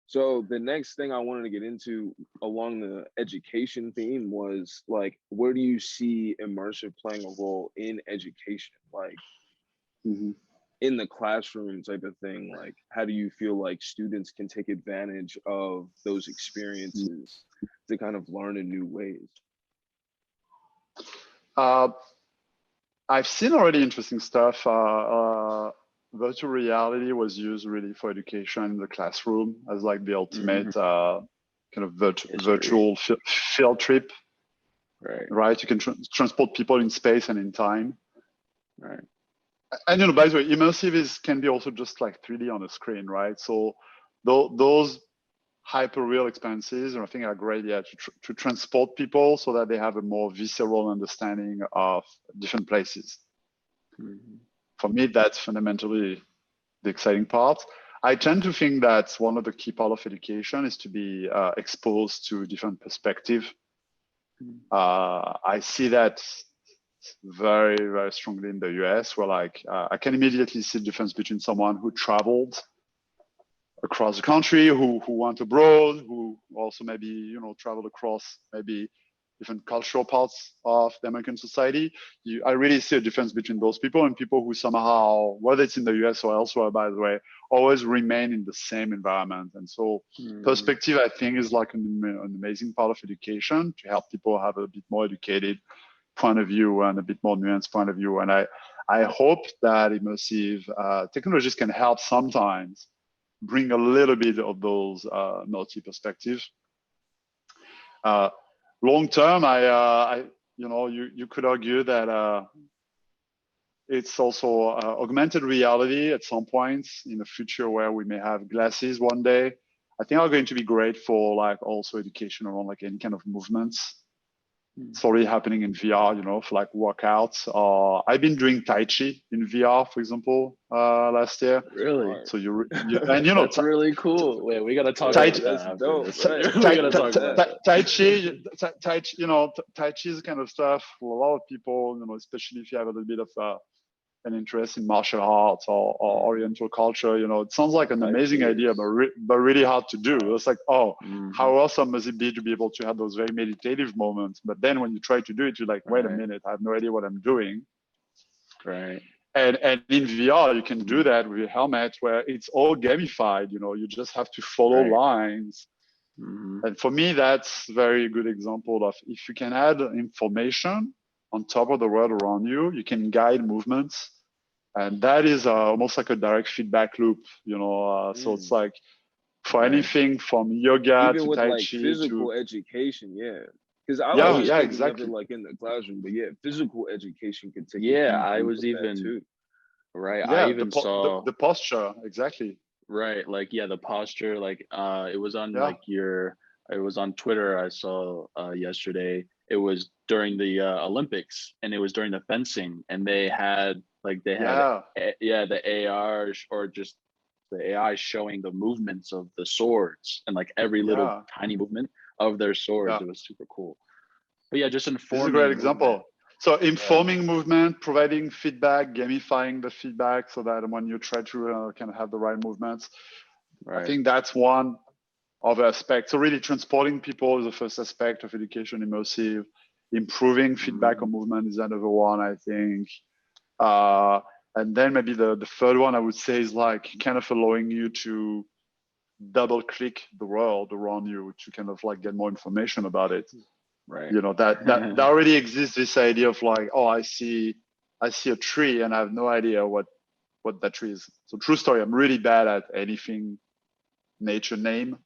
Speaker 3: So the next thing I wanted to get into along the education theme was like, where do you see immersive playing a role in education? Like in the classroom type of thing, like how do you feel like students can take advantage of those experiences to kind of learn in new ways?
Speaker 1: I've seen already interesting stuff. Virtual reality was used really for education in the classroom as like the ultimate kind of virtual field trip. Right. You can transport people in space and in time.
Speaker 4: Right.
Speaker 1: And, you know, by the way, immersive can be also just like 3D on a screen, right? So those hyper real experiences, I think, are great, to transport people so that they have a more visceral understanding of different places. For me, that's fundamentally the exciting part. I tend to think that one of the key part of education is to be exposed to different perspectives. I see that very, very strongly in the US, where like I can immediately see the difference between someone who traveled across the country, who went abroad, who also maybe, you know, traveled across maybe different cultural parts of the American society, I really see a difference between those people and people who somehow, whether it's in the US or elsewhere, by the way, always remain in the same environment. And so perspective, I think, is like an amazing part of education to help people have a bit more educated point of view and a bit more nuanced point of view. And I hope that immersive technologies can help sometimes bring a little bit of those multi perspectives. Long term, you could argue that it's also augmented reality at some points in the future where we may have glasses one day. I think are going to be great for like also education around like any kind of movements. It's already happening in VR, for like workouts. I've been doing Tai Chi in VR, for example, last year.
Speaker 4: Really?
Speaker 1: So
Speaker 4: and that's really cool. Wait, we gotta talk
Speaker 1: Tai
Speaker 4: about
Speaker 1: that. Tai Chi is kind of stuff for a lot of people, especially if you have a little bit of an interest in martial arts or Oriental culture. It sounds like an amazing idea, but really hard to do. It's like, how awesome must it be to be able to have those very meditative moments? But then when you try to do it, you're like, wait a minute, I have no idea what I'm doing.
Speaker 4: Right.
Speaker 1: And in VR, you can do that with a helmet where it's all gamified. You just have to follow lines. And for me, that's a very good example of if you can add information on top of the world around you, you can guide movements. And that is almost like a direct feedback loop, so it's like for anything from yoga
Speaker 3: even
Speaker 1: to
Speaker 3: with
Speaker 1: Tai
Speaker 3: like
Speaker 1: Chi
Speaker 3: physical
Speaker 1: to
Speaker 3: education, because I was thinking
Speaker 1: exactly.
Speaker 3: of it like in the classroom, but physical education can take
Speaker 4: I was even
Speaker 3: too.
Speaker 4: Right.
Speaker 1: Yeah,
Speaker 4: I even saw
Speaker 1: the posture, exactly.
Speaker 4: Right, like the posture, like it was on it was on Twitter. I saw yesterday. It was during the Olympics, and it was during the fencing, and they had the AR or just the AI showing the movements of the swords and like every little tiny movement of their swords. It was super cool. But just informing.
Speaker 1: This is a great example. So informing movement, providing feedback, gamifying the feedback so that when you try to kind of have the right movements, I think that's one of the aspects. So really transporting people is the first aspect of education immersive. Improving feedback on movement is another one, I think. And then maybe the third one I would say is like kind of allowing you to double click the world around you to kind of like get more information about it.
Speaker 4: Right.
Speaker 1: That already exists, this idea of like, I see a tree and I have no idea what that tree is. So true story, I'm really bad at anything nature name.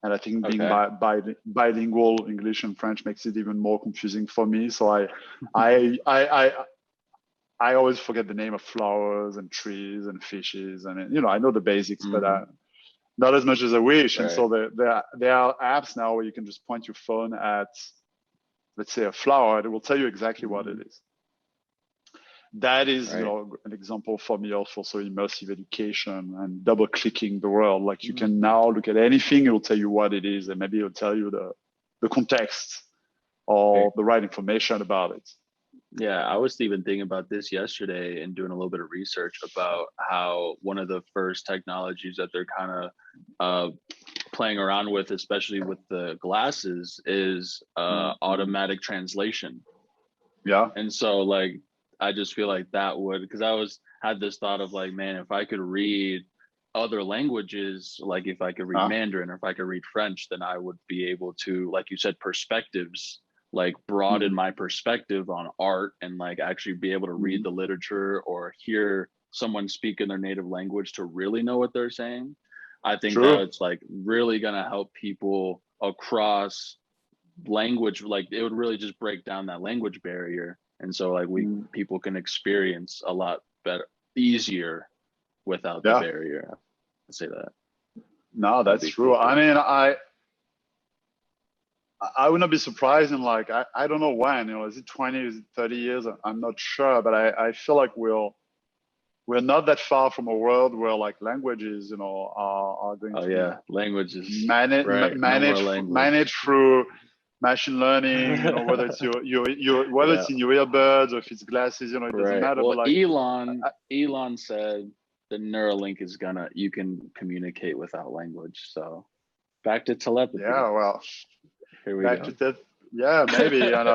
Speaker 1: And I think being bilingual English and French makes it even more confusing for me. So I always forget the name of flowers and trees and fishes, and I know the basics, but not as much as I wish. And so there are apps now where you can just point your phone at, let's say, a flower, and it will tell you exactly what it is. That is an example for me also, so immersive education and double clicking the world. Like you can now look at anything, it will tell you what it is, and maybe it'll tell you the context or the right information about it.
Speaker 4: Yeah, I was even thinking about this yesterday and doing a little bit of research about how one of the first technologies that they're kind of playing around with, especially with the glasses, is automatic translation.
Speaker 1: Yeah.
Speaker 4: And so like, I just feel like that would, because I had this thought of like, man, if I could read other languages, like if I could read Mandarin or if I could read French, then I would be able to, like you said, perspectives, like broaden my perspective on art and like actually be able to read the literature or hear someone speak in their native language to really know what they're saying. I think that it's like really gonna help people across language. Like it would really just break down that language barrier. And so like people can experience a lot better, easier without the barrier. I say that.
Speaker 1: No, that's true. Cool. I mean, I would not be surprised in like, I don't know when, is it 20, is it 30 years? I'm not sure, but I feel like we're not that far from a world where like languages, are going to be
Speaker 4: languages
Speaker 1: managed through machine learning, whether it's it's in your earbuds or if it's glasses, it doesn't matter.
Speaker 4: Well,
Speaker 1: but like,
Speaker 4: Elon said the Neuralink is you can communicate without language. So back to telepathy.
Speaker 1: Yeah, well,
Speaker 4: here we go.
Speaker 1: Yeah, maybe. And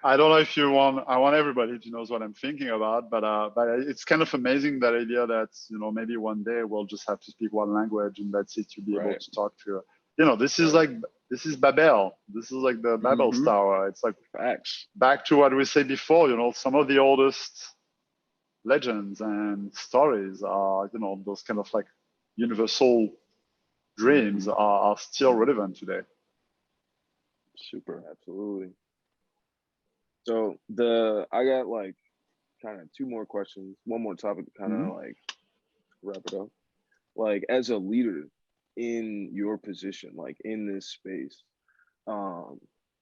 Speaker 1: I don't know if you want. I want everybody to know what I'm thinking about, but it's kind of amazing, that idea that, you know, maybe one day we'll just have to speak one language and that's it. You'll be able to talk to. You know, this is like, this is Babel. This is like the Babel's Tower. It's like
Speaker 4: Facts.
Speaker 1: Back to what we said before. You know, some of the oldest legends and stories are, you know, those kind of like universal dreams are still relevant today.
Speaker 3: Super, absolutely. So I got like kind of two more questions, one more topic to kind of like wrap it up. Like, as a leader in your position, like in this space,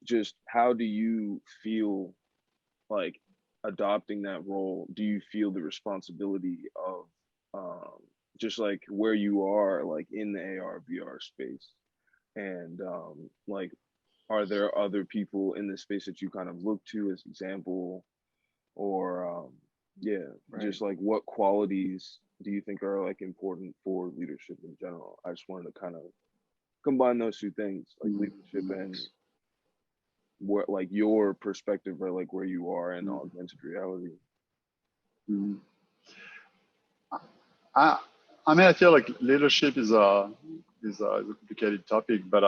Speaker 3: just how do you feel like adopting that role? Do you feel the responsibility of just like where you are, like in the AR VR space, and like, are there other people in this space that you kind of look to as example, or just like what qualities do you think are like important for leadership in general? I just wanted to kind of combine those two things, like leadership and what, like your perspective, or like where you are in augmented reality.
Speaker 1: I mean, I feel like leadership is a complicated topic, but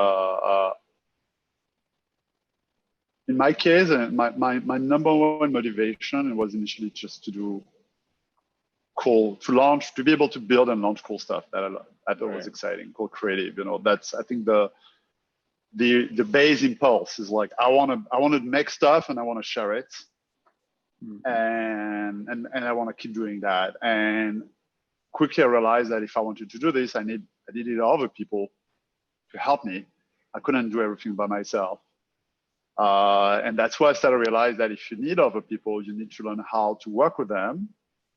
Speaker 1: in my case, my number one motivation was initially just to do to be able to build and launch cool stuff that I thought was exciting, cool, creative. You know, that's, I think the base impulse is like, I want to make stuff and I want to share it, and I want to keep doing that. And quickly I realized that if I wanted to do this, I needed other people to help me. I couldn't do everything by myself. And that's why I started to realize that if you need other people, you need to learn how to work with them,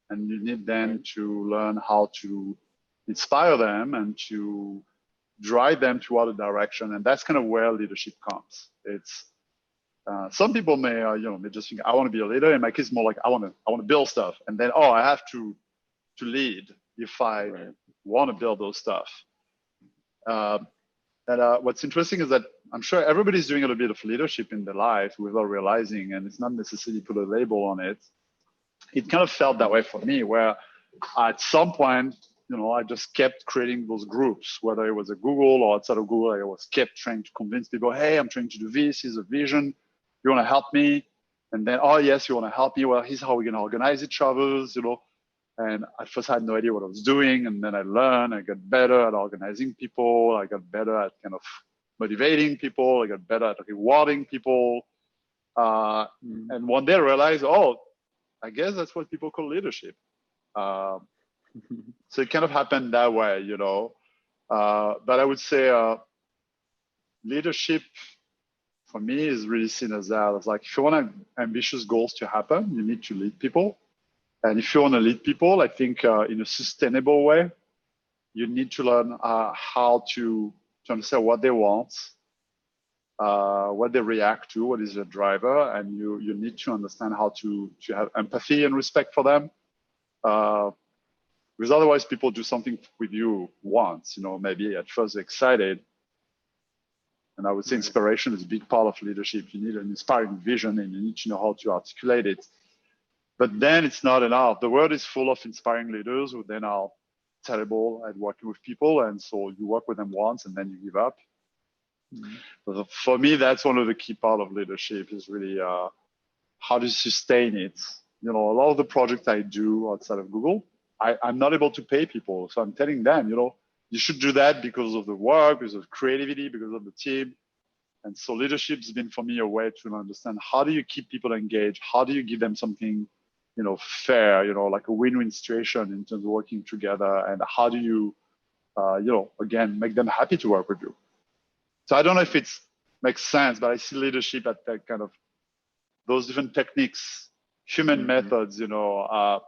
Speaker 1: and you need then to learn how to inspire them and to drive them toward a direction. And that's kind of where leadership comes. It's some people may just think, I want to be a leader. In my case, more like I want to build stuff, and then I have to lead if I want to build those stuff. What's interesting is that I'm sure everybody's doing a little bit of leadership in their life without realizing, and it's not necessarily put a label on it. It kind of felt that way for me, where at some point, you know, I just kept creating those groups, whether it was at Google or outside of Google. I was kept trying to convince people, hey, I'm trying to do this. Here's a vision. You want to help me? And then, oh, yes, you want to help me? Well, here's how we're going to organize each other's, you know. And at first I had no idea what I was doing. And then I learned, I got better at organizing people. I got better at kind of motivating people. I got better at rewarding people. And one day I realized, I guess that's what people call leadership. So it kind of happened that way, you know. But I would say leadership for me is really seen as that. It's like, if you want ambitious goals to happen, you need to lead people. And if you want to lead people, I think in a sustainable way, you need to learn how to understand what they want, what they react to, what is their driver, and you need to understand how to have empathy and respect for them. Because otherwise people do something with you once, you know, maybe at first excited. And I would say inspiration is a big part of leadership. You need an inspiring vision and you need to know how to articulate it. But then it's not enough. The world is full of inspiring leaders who then are terrible at working with people. And so you work with them once and then you give up. But for me, that's one of the key part of leadership is really how to sustain it. You know, a lot of the projects I do outside of Google, I'm not able to pay people. So I'm telling them, you know, you should do that because of the work, because of creativity, because of the team. And so leadership has been for me a way to understand how do you keep people engaged? How do you give them something, you know, fair, you know, like a win-win situation in terms of working together? And how do you, you know, again, make them happy to work with you? So I don't know if it makes sense, but I see leadership at that kind of those different techniques, human methods, you know,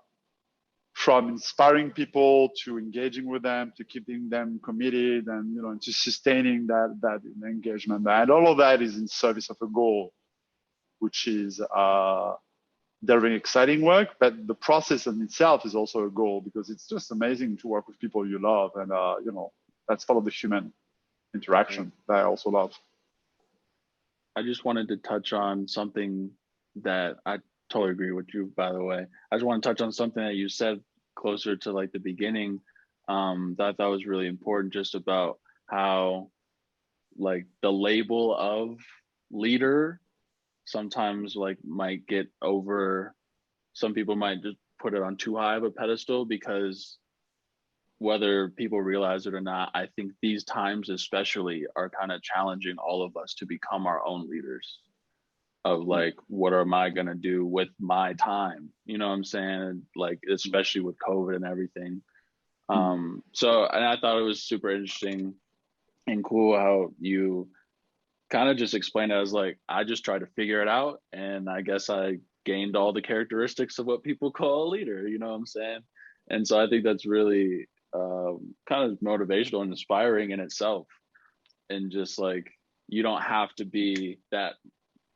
Speaker 1: from inspiring people to engaging with them, to keeping them committed, and you know, to sustaining that engagement. And all of that is in service of a goal, which is very exciting work. But the process in itself is also a goal because it's just amazing to work with people you love, and you know, that's part of the human interaction that I also love.
Speaker 4: I just wanted to touch on something that I totally agree with you, by the way. I just want to touch on something that you said closer to like the beginning, that I thought was really important, just about how like the label of leader sometimes like might get over, some people might just put it on too high of a pedestal, because whether people realize it or not, I think these times especially are kind of challenging all of us to become our own leaders of like, what am I going to do with my time? You know what I'm saying? Like, especially with COVID and everything. So, and I thought it was super interesting and cool how you kind of just explained it as like, I just tried to figure it out. And I guess I gained all the characteristics of what people call a leader, you know what I'm saying? And so I think that's really kind of motivational and inspiring in itself. And just like, you don't have to be that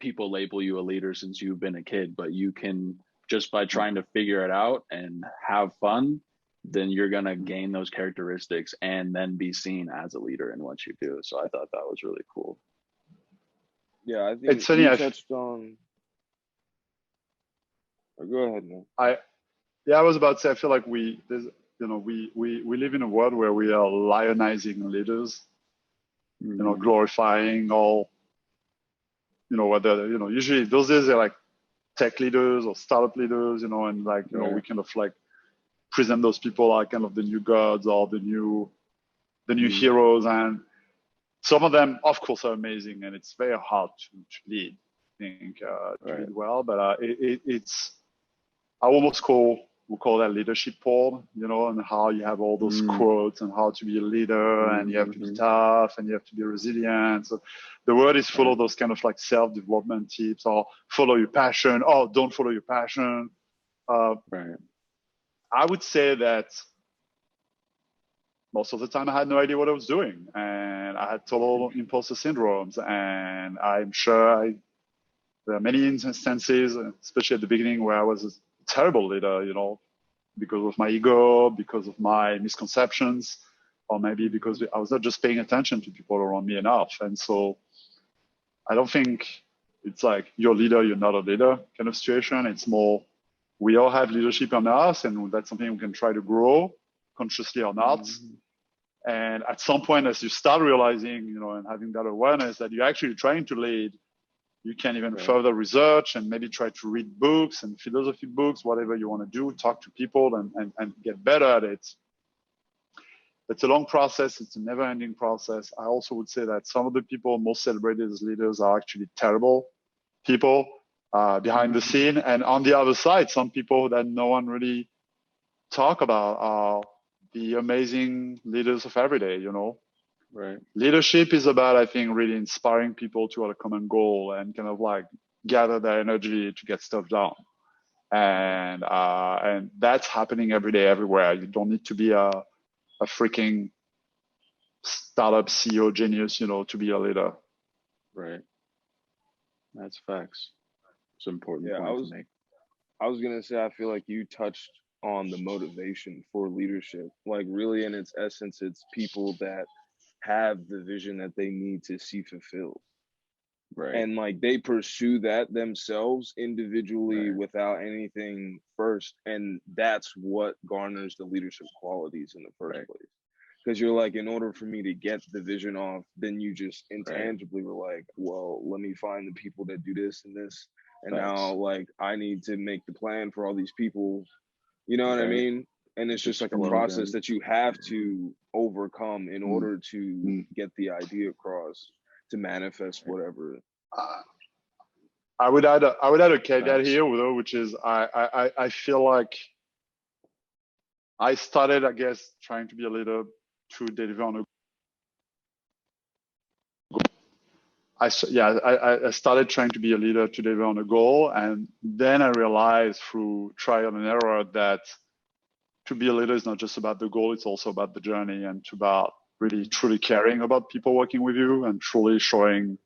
Speaker 4: people label you a leader since you've been a kid, but you can, just by trying to figure it out and have fun, then you're going to gain those characteristics and then be seen as a leader in what you do. So I thought that was really cool.
Speaker 3: Yeah, I think
Speaker 1: It's funny,
Speaker 3: you touched on. Oh, go ahead, man.
Speaker 1: I was about to say, I feel like we live in a world where we are lionizing leaders, glorifying all, whether, usually those days they're like tech leaders or startup leaders, and like, we kind of like present those people like kind of the new gods or the new heroes. And some of them, of course, are amazing, and it's very hard to lead, I think, to lead well. But it's, I almost we call that leadership porn, and how you have all those quotes and how to be a leader, and you have to be tough and you have to be resilient. So the world is full of those kind of like self-development tips, or follow your passion, or don't follow your passion. I would say that most of the time I had no idea what I was doing, and I had total imposter syndromes. And I'm sure there are many instances, especially at the beginning, where I was a terrible leader, because of my ego, because of my misconceptions, or maybe because I was not just paying attention to people around me enough. And so I don't think it's like you're a leader, you're not a leader kind of situation. It's more, we all have leadership on us, and that's something we can try to grow, consciously or not. And at some point, as you start realizing, and having that awareness that you're actually trying to lead, you can even further research and maybe try to read books and philosophy books, whatever you want to do, talk to people and get better at it. It's a long process. It's a never ending process. I also would say that some of the people most celebrated as leaders are actually terrible people behind the scene. And on the other side, some people that no one really talk about are the amazing leaders of every day, Leadership is about, I think, really inspiring people to have a common goal and kind of like gather their energy to get stuff done. And that's happening every day, everywhere. You don't need to be a freaking startup CEO genius, to be a leader.
Speaker 4: Right. That's facts. It's an important point to make.
Speaker 3: I was going to say, I feel like you touched on the motivation for leadership. Like, really, in its essence, it's people that have the vision that they need to see fulfilled. And like, they pursue that themselves individually without anything first. And that's what garners the leadership qualities in the first place. Because you're like, in order for me to get the vision off, then you just intangibly were like, well, let me find the people that do this and this. And now, like, I need to make the plan for all these people. You know what I mean? And it's just like a process that you have to overcome in order to get the idea across, to manifest whatever.
Speaker 1: I would add a caveat here, though, which is I feel like I started, I guess, trying to be a leader to deliver on a I started trying to be a leader to deliver on a goal, and then I realized through trial and error that to be a leader is not just about the goal; it's also about the journey, and about really truly caring about people working with you and truly showing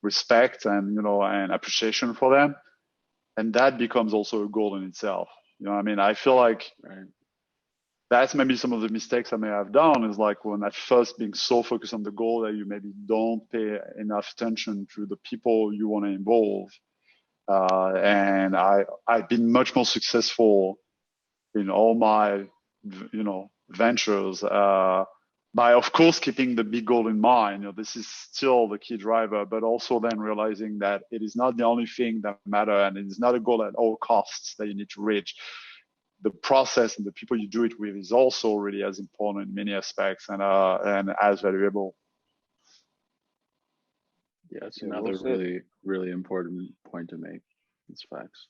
Speaker 1: respect and and appreciation for them, and that becomes also a goal in itself. I mean, I feel like that's maybe some of the mistakes I may have done, is like when at first being so focused on the goal that you maybe don't pay enough attention to the people you want to involve. And I've been much more successful in all my, ventures, by of course keeping the big goal in mind. This is still the key driver, but also then realizing that it is not the only thing that matter, and it is not a goal at all costs that you need to reach. The process and the people you do it with is also really as important in many aspects, and as valuable.
Speaker 4: Yeah, it's another really, really important point to make. It's facts.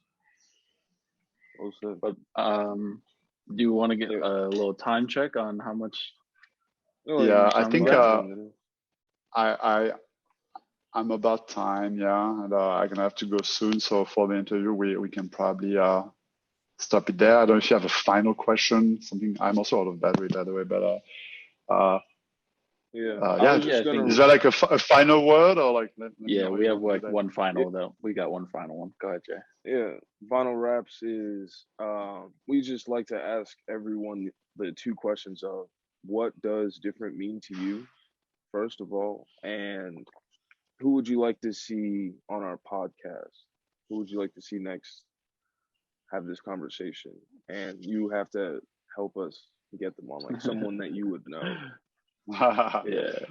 Speaker 3: Also,
Speaker 4: but do you want to get a little time check on how much?
Speaker 1: Yeah, I think I'm about time. Yeah, and I'm gonna have to go soon. So for the interview, we can probably stop it there. I don't know if you have a final question. Something. I'm also out of battery, by the way, but is there like a final word, or like?
Speaker 4: We have like one final though. We got one final one. Go ahead, Jay.
Speaker 3: Yeah, final wraps is we just like to ask everyone the two questions of what does different mean to you, first of all, and who would you like to see on our podcast? Who would you like to see next have this conversation? And you have to help us get them on, like someone that you would know.
Speaker 4: Yeah.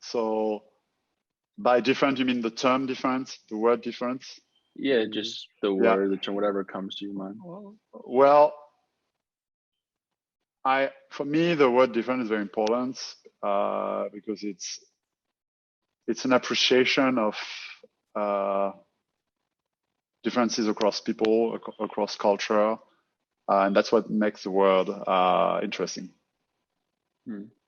Speaker 1: So by different, you mean the term difference, the word difference?
Speaker 4: Yeah, just the word, the term, whatever comes to your mind.
Speaker 1: Well, for me, the word different is very important because it's an appreciation of differences across people, across culture, and that's what makes the world interesting.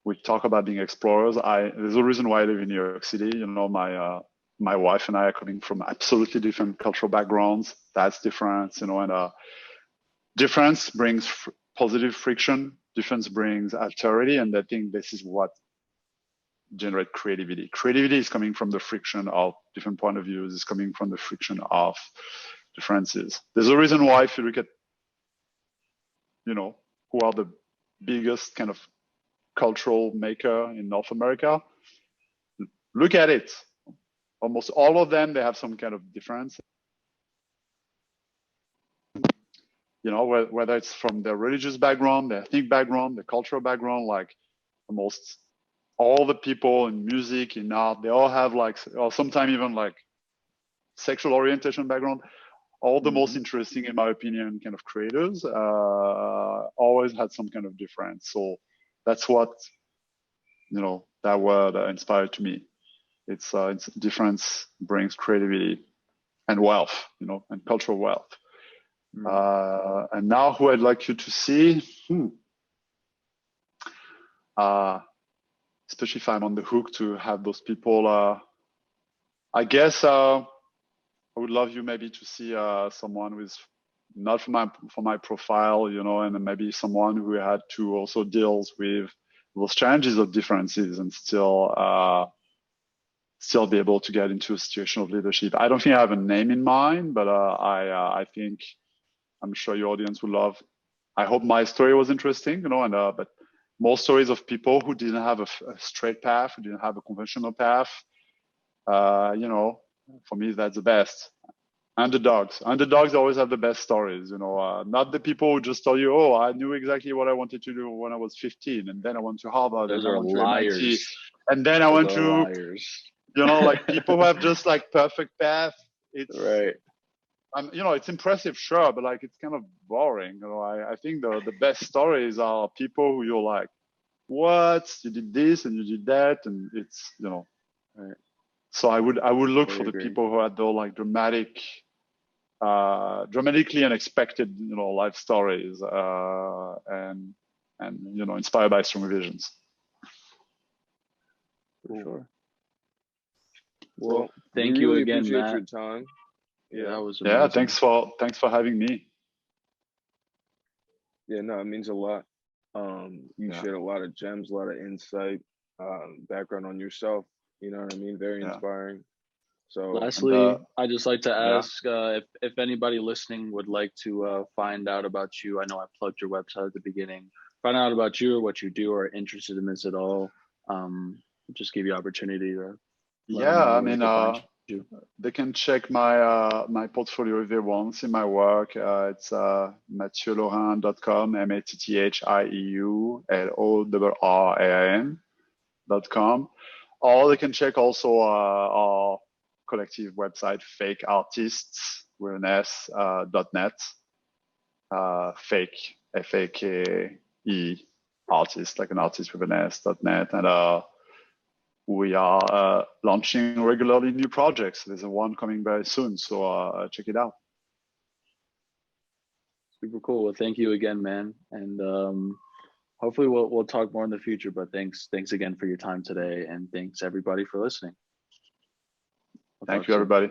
Speaker 1: We talk about being explorers. There's a reason why I live in New York City. My wife and I are coming from absolutely different cultural backgrounds. That's difference, and difference brings positive friction. Difference brings alterity, and I think this is what generates creativity. Creativity is coming from the friction of different point of views. It's coming from the friction of differences. There's a reason why, if you look at, who are the biggest kind of cultural maker in North America, look at it. Almost all of them, they have some kind of difference. Whether it's from their religious background, their ethnic background, their cultural background, like almost all the people in music, in art, they all have or sometimes even like sexual orientation background. All the most interesting, in my opinion, kind of creators always had some kind of difference. So that's what, that word inspired to me. It's difference brings creativity and wealth, and cultural wealth. And now who I'd like you to see, especially if I'm on the hook to have those people, I guess I would love you maybe to see someone who is not for my profile, and maybe someone who had to also deals with those challenges of differences and still be able to get into a situation of leadership. I don't think I have a name in mind, but I think I'm sure your audience will love. I hope my story was interesting, but more stories of people who didn't have a straight path, who didn't have a conventional path. For me, that's the best. Underdogs always have the best stories, not the people who just tell you, oh, I knew exactly what I wanted to do when I was 15, and then I went to Harvard,
Speaker 4: those
Speaker 1: and
Speaker 4: are
Speaker 1: I went
Speaker 4: liars.
Speaker 1: to MIT, and then I went to
Speaker 4: liars.
Speaker 1: Like people who have just like perfect path. It's
Speaker 4: right.
Speaker 1: It's impressive, sure, but like it's kind of boring. I think the best stories are people who you're like, what? You did this and you did that, and it's Right. So I would look for the people who had those like dramatically unexpected life stories, and inspired by strong visions.
Speaker 4: For sure.
Speaker 3: Well,
Speaker 4: thank you
Speaker 3: really
Speaker 4: again,
Speaker 3: appreciate
Speaker 4: Matt.
Speaker 3: your time.
Speaker 4: Yeah, that was amazing.
Speaker 1: Yeah, thanks for having me.
Speaker 3: Yeah, no, it means a lot. You shared a lot of gems, a lot of insight, background on yourself. You know what I mean? Very inspiring. So
Speaker 4: lastly, I just like to
Speaker 1: yeah.
Speaker 4: ask if anybody listening would like to find out about you. I know I plugged your website at the beginning. Find out about you or what you do, or interested in this at all. Just give you opportunity to let them
Speaker 1: Yeah,
Speaker 4: know
Speaker 1: I
Speaker 4: where they
Speaker 1: mean,
Speaker 4: can find you.
Speaker 1: they can check my my portfolio if they want, see my work. It's MathieuLorrain.com, MathieuLorrain.com. Or they can check also our collective website, Fake Artists with an S, .net. Fake, FAKE, artist, like an artist with an S, .net. And we are launching regularly new projects. There's one coming very soon, so check it out.
Speaker 4: Super cool. Well, thank you again, man. And hopefully we'll talk more in the future. But thanks again for your time today, and thanks everybody for listening.
Speaker 1: Thank you, everybody.